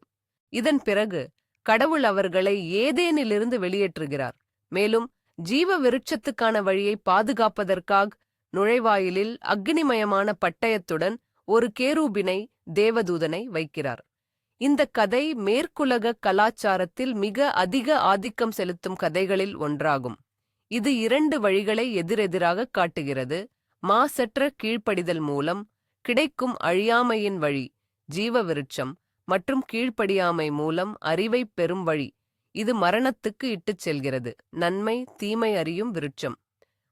இதன் பிறகு கடவுள் அவர்களை ஏதேனிலிருந்து வெளியேற்றுகிறார். மேலும் ஜீவ விருட்சத்துக்கான வழியை பாதுகாப்பதற்காக நுழைவாயிலில் அக்னிமயமான பட்டயத்துடன் ஒரு கேரூபினை தேவதூதனை வைக்கிறார். இந்த கதை மேற்குலக கலாச்சாரத்தில் மிக அதிக ஆதிக்கம் செலுத்தும் கதைகளில் ஒன்றாகும். இது 2 வழிகளை எதிரெதிராக காட்டுகிறது. மாசற்ற கீழ்ப்படிதல் மூலம் கிடைக்கும் அழியாமையின் வழி ஜீவ விருட்சம் மற்றும் கீழ்ப்படியாமை மூலம் அறிவைப் பெறும் வழி இது மரணத்துக்கு இட்டுச் செல்கிறது நன்மை தீமை அறியும் விருட்சம்.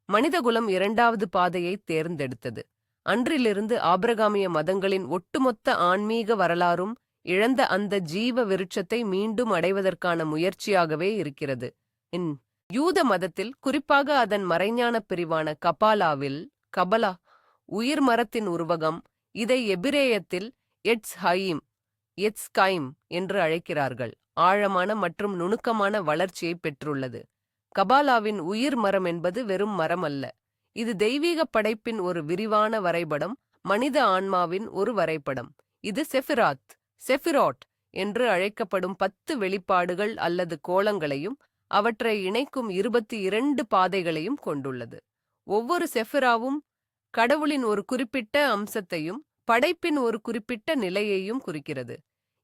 மனிதகுலம் 2வது பாதையை தேர்ந்தெடுத்தது. அன்றிலிருந்து ஆபிரகாமிய மதங்களின் ஒட்டுமொத்த ஆன்மீக வரலாறும் இழந்த அந்த ஜீவ விருட்சத்தை மீண்டும் அடைவதற்கான முயற்சியாகவே இருக்கிறது. யூத மதத்தில், குறிப்பாக அதன் மறைஞானப் பிரிவான கபலா உயிர் மரத்தின் உருவகம், இதை எபிரேயத்தில் எட்ஸ்கைம் என்று அழைக்கிறார்கள், ஆழமான மற்றும் நுணுக்கமான வளர்ச்சியை பெற்றுள்ளது. கபாலாவின் உயிர் மரம் என்பது வெறும் மரம் அல்ல. இது தெய்வீக படைப்பின் ஒரு விரிவான வரைபடம், மனித ஆன்மாவின் ஒரு வரைபடம். இது செஃபிராட் என்று அழைக்கப்படும் 10 வெளிப்பாடுகள் அல்லது கோலங்களையும் அவற்றை இணைக்கும் 22 பாதைகளையும் கொண்டுள்ளது. ஒவ்வொரு செஃபிராவும் கடவுளின் ஒரு குறிப்பிட்ட அம்சத்தையும் படைப்பின் ஒரு குறிப்பிட்ட நிலையையும் குறிக்கிறது.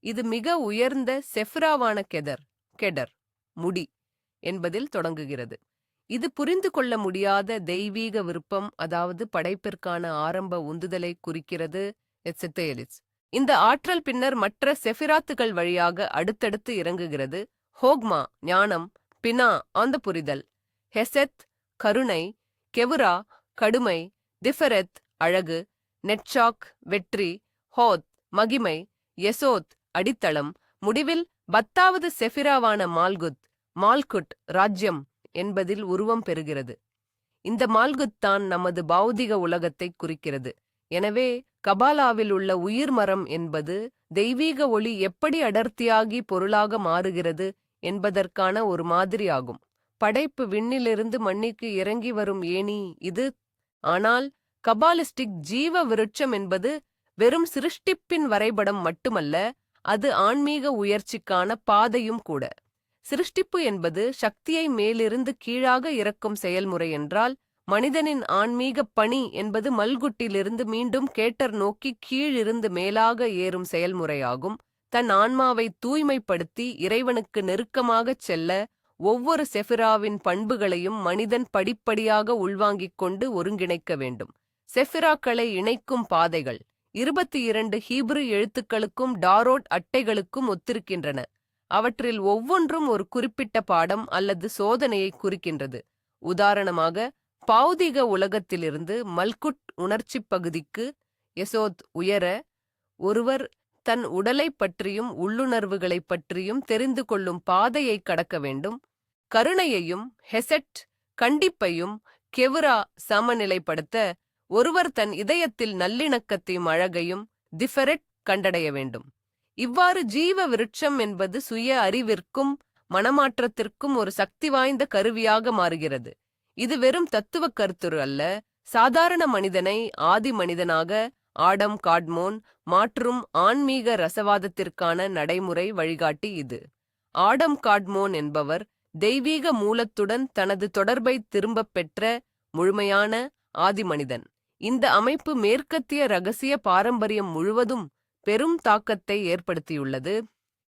இது மிக உயர்ந்த செஃபிராவான கெடர் முடி என்பதில் தொடங்குகிறது. இது புரிந்து கொள்ள முடியாத தெய்வீக விருப்பம், அதாவது படைப்பிற்கான ஆரம்ப உந்துதலை குறிக்கிறது. இந்த ஆற்றல் பின்னர் மற்ற செஃபிராத்துகள் வழியாக அடுத்தடுத்து இறங்குகிறது. ஹோக்மா ஞானம், பினா ஆந்த புரிதல், ஹெசெத் கருணை, கெவுரா கடுமை, திஃபெரெத் அழகு, நெட்சாக் வெற்றி, ஹோத் மகிமை, யெசோத் அடித்தளம், முடிவில் 10வது செஃபிராவான மால்குட் ராஜ்யம் என்பதில் உருவம் பெறுகிறது. இந்த மால்குத் தான் நமது பௌதிக உலகத்தை குறிக்கிறது. எனவே கபாலாவில் உள்ள உயிர் மரம் என்பது தெய்வீக ஒளி எப்படி அடர்த்தியாகி பொருளாக மாறுகிறது என்பதற்கான ஒரு மாதிரியாகும். படைப்பு விண்ணிலிருந்து மண்ணிற்கு இறங்கி வரும் ஏணி இது. ஆனால் கபாலிஸ்டிக் ஜீவ விருட்சம் என்பது வெறும் சிருஷ்டிப்பின் வரைபடம் மட்டுமல்ல, அது ஆன்மீக உயர்ச்சிக்கான பாதையும் கூட. சிருஷ்டிப்பு என்பது சக்தியை மேலிருந்து கீழாக இறக்கும் செயல்முறை என்றால், மனிதனின் ஆன்மீக பணி என்பது மல்குட்டிலிருந்து மீண்டும் கேட்டர் நோக்கி கீழிருந்து மேலாக ஏறும் செயல்முறையாகும். தன் ஆன்மாவை தூய்மைப்படுத்தி இறைவனுக்கு நெருக்கமாகச் செல்ல ஒவ்வொரு செஃபிராவின் பண்புகளையும் மனிதன் படிப்படியாக உள்வாங்கிக் கொண்டு ஒருங்கிணைக்க வேண்டும். செஃபிராக்களை இணைக்கும் பாதைகள் 22 ஹீப்ரு எழுத்துக்களுக்கும் டாரோட் அட்டைகளுக்கும் ஒத்திருக்கின்றன. அவற்றில் ஒவ்வொன்றும் ஒரு குறிப்பிட்ட பாடம் அல்லது சோதனையை குறிக்கின்றது. உதாரணமாக, பௌதிக உலகத்திலிருந்து மல்குட் உணர்ச்சிப் பகுதிக்கு யெசோத் உயர, ஒருவர் தன் உடலைப் பற்றியும் உள்ளுணர்வுகளைப் பற்றியும் தெரிந்து கொள்ளும் பாதையை கடக்க வேண்டும். கருணையையும் ஹெசெட் கண்டிப்பையும் கெவுரா சமநிலைப்படுத்த ஒருவர் தன் இதயத்தில் நல்லிணக்கத்தையும் அழகையும் திஃபெரெட் கண்டடைய வேண்டும். இவ்வாறு ஜீவ விருட்சம் என்பது சுய அறிவிற்கும் மனமாற்றத்திற்கும் ஒரு சக்தி வாய்ந்த கருவியாக மாறுகிறது. இது வெறும் தத்துவ கருத்துரு அல்ல, சாதாரண மனிதனை ஆதி மனிதனாக ஆடம் காட்மோன் மாற்றும் ஆன்மீக ரசவாதத்திற்கான நடைமுறை வழிகாட்டி இது. ஆடம் காட்மோன் என்பவர் தெய்வீக மூலத்துடன் தனது தொடர்பை திரும்பப் பெற்ற முழுமையான ஆதிமனிதன். இந்த அமைப்பு மேற்கத்திய இரகசிய பாரம்பரியம் முழுவதும் பெரும் தாக்கத்தை ஏற்படுத்தியுள்ளது.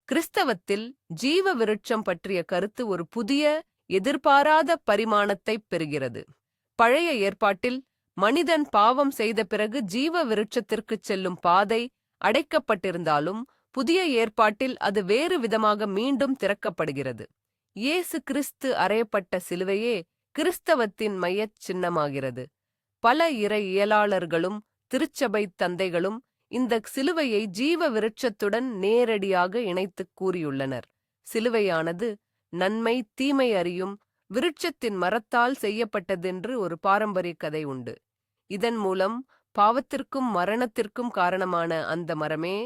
கிறிஸ்தவத்தில் ஜீவ விருட்சம் பற்றிய கருத்து ஒரு புதிய, எதிர்பாராத பரிமாணத்தைப் பெறுகிறது. பழைய ஏற்பாட்டில் மனிதன் பாவம் செய்த பிறகு ஜீவ விருட்சத்திற்குச் செல்லும் பாதை அடைக்கப்பட்டிருந்தாலும், புதிய ஏற்பாட்டில் அது வேறு விதமாக மீண்டும் திறக்கப்படுகிறது. இயேசு கிறிஸ்து அறையப்பட்ட சிலுவையே கிறிஸ்தவத்தின் மையச் சின்னமாகிறது. பல இறையியலாளர்களும் திருச்சபை தந்தைகளும் இந்த சிலுவையை ஜீவ விருட்சத்துடன் நேரடியாக இணைத்துக் கூறியுள்ளனர். சிலுவையானது நன்மை தீமை அறியும் விருட்சத்தின் மரத்தால் செய்யப்பட்டதென்று ஒரு பாரம்பரிய கதை உண்டு. இதன் மூலம் பாவத்திற்கும் மரணத்திற்கும் காரணமான அந்த மரமே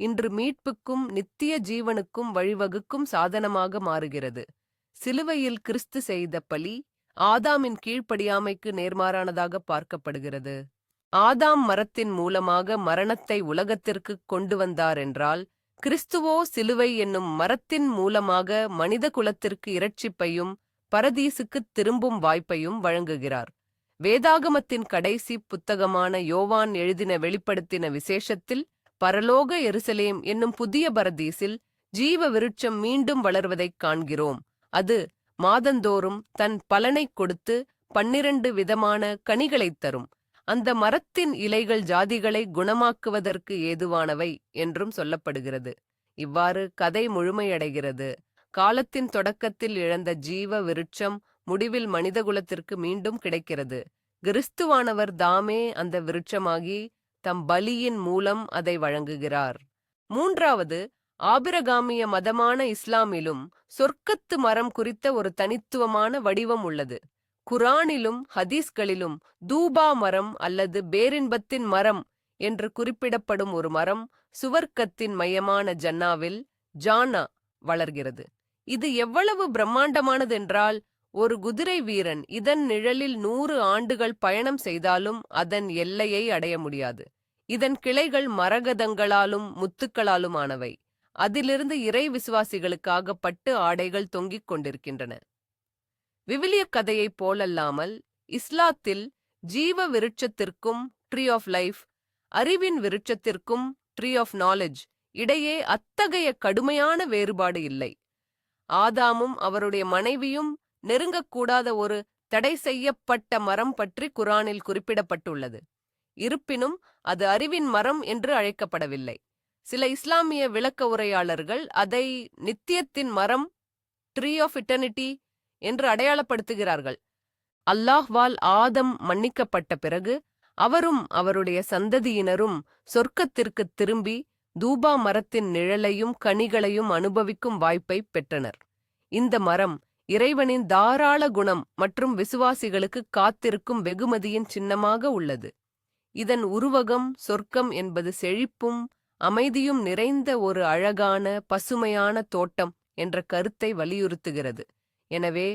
இன்று மீட்புக்கும் நித்திய ஜீவனுக்கும் வழிவகுக்கும் சாதனமாக மாறுகிறது. சிலுவையில் கிறிஸ்து செய்த பலி ஆதாமின் கீழ்ப்படியாமைக்கு நேர்மாறானதாக பார்க்கப்படுகிறது. ஆதாம் மரத்தின் மூலமாக மரணத்தை உலகத்திற்கு கொண்டு வந்தார் என்றால், கிறிஸ்துவோ சிலுவை என்னும் மரத்தின் மூலமாக மனித குலத்திற்கு இரட்சிப்பையும் பரதீசுக்குத் திரும்பும் வாய்ப்பையும் வழங்குகிறார். வேதாகமத்தின் கடைசி புத்தகமான யோவான் எழுதின வெளிப்படுத்தின விசேஷத்தில் பரலோக எருசலேம் என்னும் புதிய பரதீசில் ஜீவ விருட்சம் மீண்டும் வளர்வதைக் காண்கிறோம். அது மாதந்தோறும் தன் பலனைக் கொடுத்து 12 விதமான கனிகளைத் தரும். அந்த மரத்தின் இலைகள் ஜாதிகளை குணமாக்குவதற்கு ஏதுவானவை என்றும் சொல்லப்படுகிறது. இவ்வாறு கதை முழுமையடைகிறது. காலத்தின் தொடக்கத்தில் இழந்த ஜீவ விருட்சம் முடிவில் மனிதகுலத்திற்கு மீண்டும் கிடைக்கிறது. கிறிஸ்துவானவர் தாமே அந்த விருட்சமாகி தம் பலியின் மூலம் அதை வழங்குகிறார். மூன்றாவது, ஆபிரகாமிய மதமான இஸ்லாமிலும் சொர்க்கத்து மரம் குறித்த ஒரு தனித்துவமான வடிவம் உள்ளது. குரானிலும் ஹதீஸ்களிலும் தூபா மரம் அல்லது பேரின்பத்தின் மரம் என்று குறிப்பிடப்படும் ஒரு மரம் சுவர்க்கத்தின் மையமான ஜன்னாவில் ஜானா வளர்கிறது. இது எவ்வளவு பிரம்மாண்டமானதென்றால், ஒரு குதிரை வீரன் இதன் நிழலில் 100 ஆண்டுகள் பயணம் செய்தாலும் அதன் எல்லையை அடைய முடியாது. இதன் கிளைகள் மரகதங்களாலும் முத்துக்களாலும் ஆனவை. அதிலிருந்து இறை விசுவாசிகளுக்காக பட்டு ஆடைகள் தொங்கிக் கொண்டிருக்கின்றன. விவிலிய கதையைப் போலல்லாமல் இஸ்லாத்தில் ஜீவ விருட்சத்திற்கும் ட்ரீ ஆஃப் லைஃப், அறிவின் விருட்சத்திற்கும் ட்ரீ ஆஃப் நாலேஜ் இடையே அத்தகைய கடுமையான வேறுபாடு இல்லை. ஆதாமும் அவருடைய மனைவியும் நெருங்கக்கூடாத ஒரு தடை செய்யப்பட்ட மரம் பற்றி குரானில் குறிப்பிடப்பட்டுள்ளது. இருப்பினும் அது அறிவின் மரம் என்று அழைக்கப்படவில்லை. சில இஸ்லாமிய விளக்க உரையாளர்கள் அதை நித்தியத்தின் மரம், ட்ரீ ஆஃப் இட்டர்னிட்டி என்று அடையாளப்படுத்துகிறார்கள். அல்லாஹ்வால் ஆதம் மன்னிக்கப்பட்ட பிறகு அவரும் அவருடைய சந்ததியினரும் சொர்க்கத்திற்கு திரும்பி தூபா மரத்தின் நிழலையும் கனிகளையும் அனுபவிக்கும் வாய்ப்பை பெற்றனர். இந்த மரம் இறைவனின் தாராள குணம் மற்றும் விசுவாசிகளுக்கு காத்திருக்கும் வெகுமதியின் சின்னமாக உள்ளது. இதன் உருவகம் சொர்க்கம் என்பது செழிப்பும் அமைதியும் நிறைந்த ஒரு அழகான பசுமையான தோட்டம் என்ற கருத்தை வலியுறுத்துகிறது. எனவே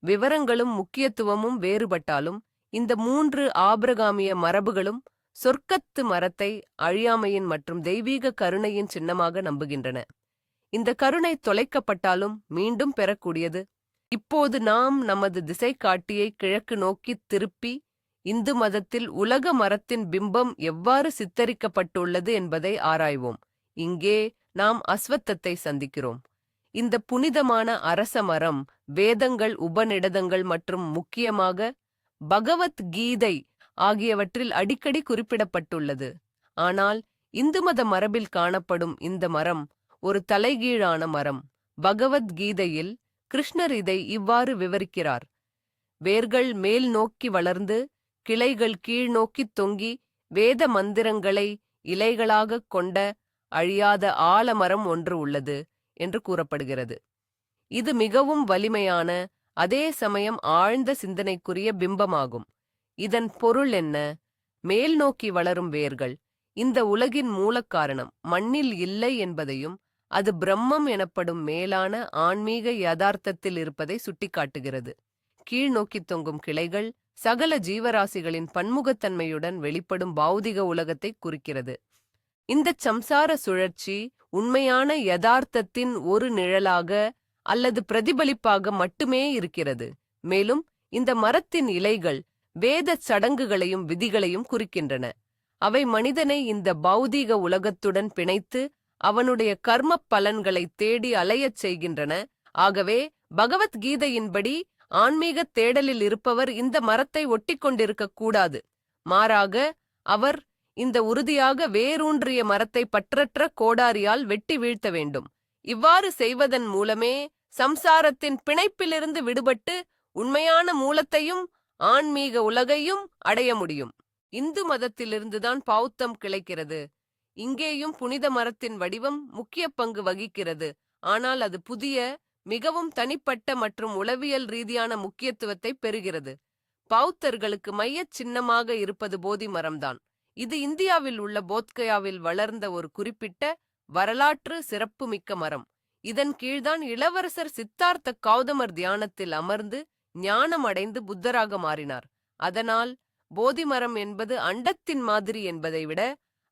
விவரங்களும் முக்கியத்துவமும் வேறுபட்டாலும் இந்த 3 ஆபிரகாமிய மரபுகளும் சொர்க்கத்து மரத்தை அழியாமையின் மற்றும் தெய்வீக கருணையின் சின்னமாக நம்புகின்றன. இந்த கருணை தொலைக்கப்பட்டாலும் மீண்டும் பெறக்கூடியது. இப்போது நாம் நமது திசைக்காட்டியை கிழக்கு நோக்கி திருப்பி இந்து மதத்தில் உலக மரத்தின் பிம்பம் எவ்வாறு சித்தரிக்கப்பட்டுள்ளது என்பதை ஆராய்வோம். இங்கே நாம் அஸ்வத்தத்தை சந்திக்கிறோம். இந்த புனிதமான அரச மரம் வேதங்கள், உபநிடதங்கள் மற்றும் முக்கியமாக பகவத் கீதை ஆகியவற்றில் அடிக்கடி குறிப்பிடப்பட்டுள்ளது. ஆனால் இந்து மத மரபில் காணப்படும் இந்த மரம் ஒரு தலைகீழான மரம். பகவத்கீதையில் கிருஷ்ணர் இதை இவ்வாறு விவரிக்கிறார்: வேர்கள் மேல் நோக்கி வளர்ந்து கிளைகள் கீழ் நோக்கித் தொங்கி வேத மந்திரங்களை இலைகளாகக் கொண்ட அழியாத ஆலமரம் ஒன்று உள்ளது என்று கூறப்படுகிறது. இது மிகவும் வலிமையான, அதே சமயம் ஆழ்ந்த சிந்தனைக்குரிய பிம்பமாகும். இதன் பொருள் என்ன? மேல் நோக்கி வளரும் வேர்கள் இந்த உலகின் மூலக்காரணம் மண்ணில் இல்லை என்பதையும் அது பிரம்மம் எனப்படும் மேலான ஆன்மீக யதார்த்தத்தில் இருப்பதை சுட்டிக்காட்டுகிறது. கீழ் நோக்கி தொங்கும் கிளைகள் சகல ஜீவராசிகளின் பன்முகத்தன்மையுடன் வெளிப்படும் பௌதிக உலகத்தை குறிக்கிறது. இந்த சம்சார சுழற்சி உண்மையான யதார்த்தத்தின் ஒரு நிழலாக அல்லது பிரதிபலிப்பாக மட்டுமே இருக்கிறது. மேலும் இந்த மரத்தின் இலைகள் வேத சடங்குகளையும் விதிகளையும் குறிக்கின்றன. அவை மனிதனை இந்த பௌதீக உலகத்துடன் பிணைத்து அவனுடைய கர்ம பலன்களை தேடி அலையச் செய்கின்றன. ஆகவே பகவத்கீதையின்படி ஆன்மீக தேடலில் இருப்பவர் இந்த மரத்தை ஒட்டிக்கொண்டிருக்க கூடாது. மாறாக அவர் இந்த உறுதியாக வேரூன்றிய மரத்தை பற்றற்ற கோடாரியால் வெட்டி வீழ்த்த வேண்டும். இவ்வாறு செய்வதன் மூலமே சம்சாரத்தின் பிணைப்பிலிருந்து விடுபட்டு உண்மையான மூலத்தையும் ஆன்மீக உலகையும் அடைய முடியும். இந்து மதத்திலிருந்துதான் பௌத்தம் கிளைக்கிறது. இங்கேயும் புனித மரத்தின் வடிவம் முக்கிய பங்கு வகிக்கிறது. ஆனால் அது புதிய, மிகவும் தனிப்பட்ட மற்றும் உளவியல் ரீதியான முக்கியத்துவத்தை பெறுகிறது. பௌத்தர்களுக்கு மையச் சின்னமாக இருப்பது போதி மரம்தான். இது இந்தியாவில் உள்ள போத்கயாவில் வளர்ந்த ஒரு குறிப்பிட்ட வரலாற்று சிறப்புமிக்க மரம். இதன் கீழ்தான் இளவரசர் சித்தார்த்த கௌதமர் தியானத்தில் அமர்ந்து ஞானம் அடைந்து புத்தராக மாறினார். அதனால் போதிமரம் என்பது அண்டத்தின் மாதிரி என்பதை விட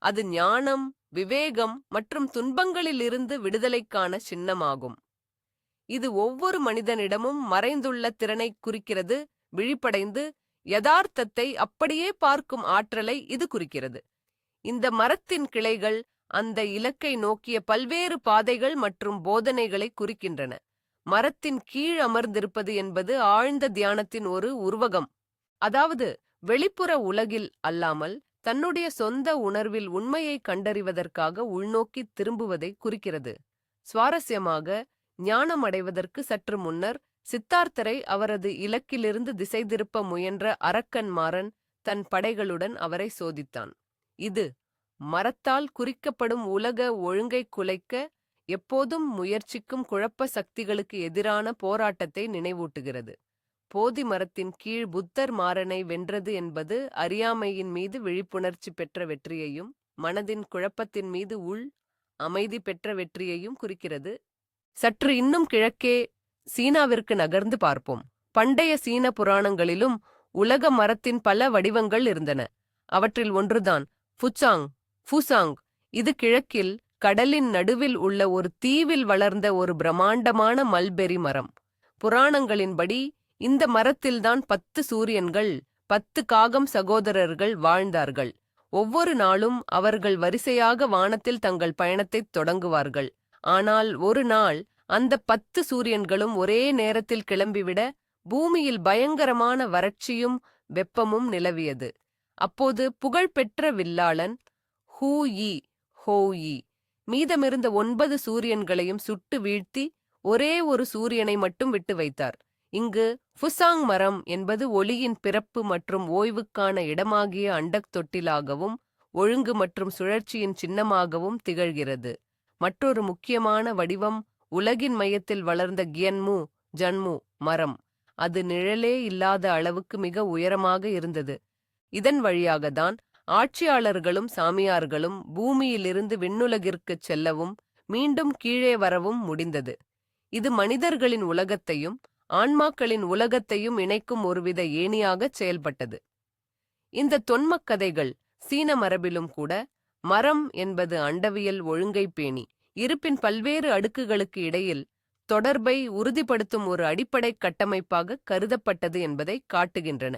அது ஞானம், விவேகம் மற்றும் துன்பங்களிலிருந்து விடுதலைக்கான சின்னமாகும். இது ஒவ்வொரு மனிதனிடமும் மறைந்துள்ள திறனை குறிக்கிறது. விழிப்படைந்து யதார்த்தத்தை அப்படியே பார்க்கும் ஆற்றலை இது குறிக்கிறது. இந்த மரத்தின் கிளைகள் அந்த இலக்கை நோக்கிய பல்வேறு பாதைகள் மற்றும் போதனைகளை குறிக்கின்றன. மரத்தின் கீழ் அமர்ந்திருப்பது என்பது ஆழ்ந்த தியானத்தின் ஒரு உருவகம். அதாவது வெளிப்புற உலகில் அல்லாமல் தன்னுடைய சொந்த உணர்வில் உண்மையை கண்டறிவதற்காக உள்நோக்கி திரும்புவதை குறிக்கிறது. சுவாரஸ்யமாக, ஞானம் அடைவதற்கு சற்று முன்னர் சித்தார்த்தரை அவரது இலக்கிலிருந்து திசை திருப்ப முயன்ற அரக்கன் மாறன் தன் படைகளுடன் அவரை சோதித்தான். இது மரத்தால் குறிக்கப்படும் உலக ஒழுங்கை குலைக்க எப்போதும் முயற்சிக்கும் குழப்ப சக்திகளுக்கு எதிரான போராட்டத்தை நினைவூட்டுகிறது. போதி மரத்தின் கீழ் புத்தர் மாறனை வென்றது என்பது அறியாமையின் மீது விழிப்புணர்ச்சி பெற்ற வெற்றியையும் மனதின் குழப்பத்தின் மீது உள் அமைதி பெற்ற வெற்றியையும் குறிக்கிறது. சற்று இன்னும் கிழக்கே சீனாவிற்கு நகர்ந்து பார்ப்போம். பண்டைய சீன புராணங்களிலும் உலக மரத்தின் பல வடிவங்கள் இருந்தன. அவற்றில் ஒன்றுதான் ஃபுசாங். இது கிழக்கில் கடலின் நடுவில் உள்ள ஒரு தீவில் வளர்ந்த ஒரு பிரம்மாண்டமான மல்பெரி மரம். புராணங்களின்படி இந்த மரத்தில்தான் 10 சூரியன்கள் 10 காகம் சகோதரர்கள் வாழ்ந்தார்கள். ஒவ்வொரு நாளும் அவர்கள் வரிசையாக வானத்தில் தங்கள் பயணத்தைத் தொடங்குவார்கள். ஆனால் ஒரு நாள் அந்த 10 சூரியன்களும் ஒரே நேரத்தில் கிளம்பிவிட பூமியில் பயங்கரமான வறட்சியும் வெப்பமும் நிலவியது. அப்போது புகழ்பெற்ற வில்லாளன் ஹோயி மீதமிருந்த 9 சூரியன்களையும் சுட்டு வீழ்த்தி ஒரே ஒரு சூரியனை மட்டும் விட்டு வைத்தார். இங்கு ஃபுசாங் மரம் என்பது ஒளியின் பிறப்பு மற்றும் ஓய்வுக்கான இடமாகிய அண்டக் தொட்டிலாகவும் ஒழுங்கு மற்றும் சுழற்சியின் சின்னமாகவும் திகழ்கிறது. மற்றொரு முக்கியமான வடிவம் உலகின் மையத்தில் வளர்ந்த ஜன்மு மரம். அது நிழலே இல்லாத அளவுக்கு மிக உயரமாக இருந்தது. இதன் வழியாகத்தான் ஆட்சியாளர்களும் சாமியார்களும் பூமியிலிருந்து விண்ணுலகிற்குச் செல்லவும் மீண்டும் கீழே வரவும் முடிந்தது. இது மனிதர்களின் உலகத்தையும் ஆன்மாக்களின் உலகத்தையும் இணைக்கும் ஒருவித ஏணியாகச் செயல்பட்டது. இந்த தொன்மக் கதைகள் சீன மரபிலும் கூட மரம் என்பது அண்டவியல் ஒழுங்கை பேணி இருப்பின் பல்வேறு அடுக்குகளுக்கு இடையில் தொடர்பை உறுதிப்படுத்தும் ஒரு அடிப்படை கட்டமைப்பாக கருதப்பட்டது என்பதை காட்டுகின்றன.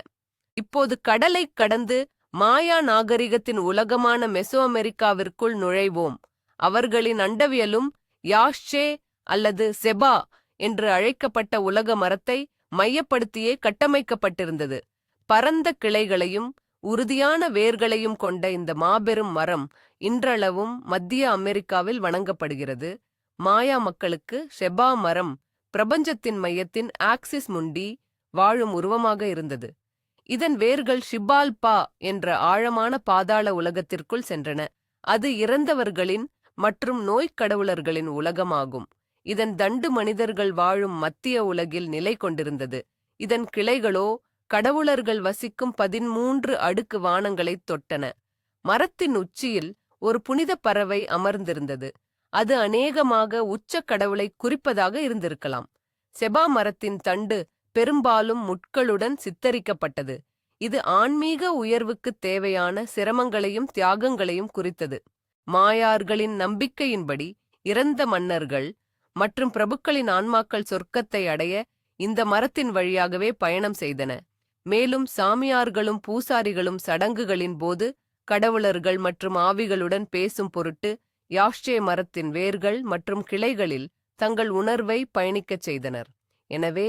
இப்போது கடலைக் கடந்து மாயா நாகரிகத்தின் உலகமான மெசோ அமெரிக்காவிற்குள் நுழைவோம். அவர்களின் அண்டவியலும் யாஷ்சே அல்லது செபா என்று அழைக்கப்பட்ட உலக மரத்தை மையப்படுத்தியே கட்டமைக்கப்பட்டிருந்தது. பரந்த கிளைகளையும் உறுதியான வேர்களையும் கொண்ட இந்த மாபெரும் மரம் இன்றளவும் மத்திய அமெரிக்காவில் வணங்கப்படுகிறது. மாயா மக்களுக்கு ஷெபா மரம் பிரபஞ்சத்தின் மையத்தின் ஆக்சிஸ் முண்டி வாழும் உருவமாக இருந்தது. இதன் வேர்கள் ஷிபால்பா என்ற ஆழமான பாதாள உலகத்திற்குள் சென்றன. அது இறந்தவர்களின் மற்றும் நோய்க்கடவுளர்களின் உலகமாகும். இதன் தண்டு மனிதர்கள் வாழும் மத்திய உலகில் நிலை கொண்டிருந்தது. இதன் கிளைகளோ கடவுளர்கள் வசிக்கும் 13 அடுக்கு வானங்களைத் தொட்டன. மரத்தின் உச்சியில் ஒரு புனித பறவை அமர்ந்திருந்தது. அது அநேகமாக உச்ச கடவுளை குறிப்பதாக இருந்திருக்கலாம். செபா மரத்தின் தண்டு பெரும்பாலும் முட்களுடன் சித்தரிக்கப்பட்டது. இது ஆன்மீக உயர்வுக்குத் தேவையான சிரமங்களையும் தியாகங்களையும் குறித்தது. மாயார்களின் நம்பிக்கையின்படி இறந்த மன்னர்கள் மற்றும் பிரபுக்களின் ஆன்மாக்கள் சொர்க்கத்தை அடைய இந்த மரத்தின் வழியாகவே பயணம் செய்தன. மேலும் சாமியார்களும் பூசாரிகளும் சடங்குகளின் போது கடவுளர்கள் மற்றும் ஆவிகளுடன் பேசும் பொருட்டு யாஷ்சே மரத்தின் வேர்கள் மற்றும் கிளைகளில் தங்கள் உணர்வை பயணிக்கச் செய்தனர். எனவே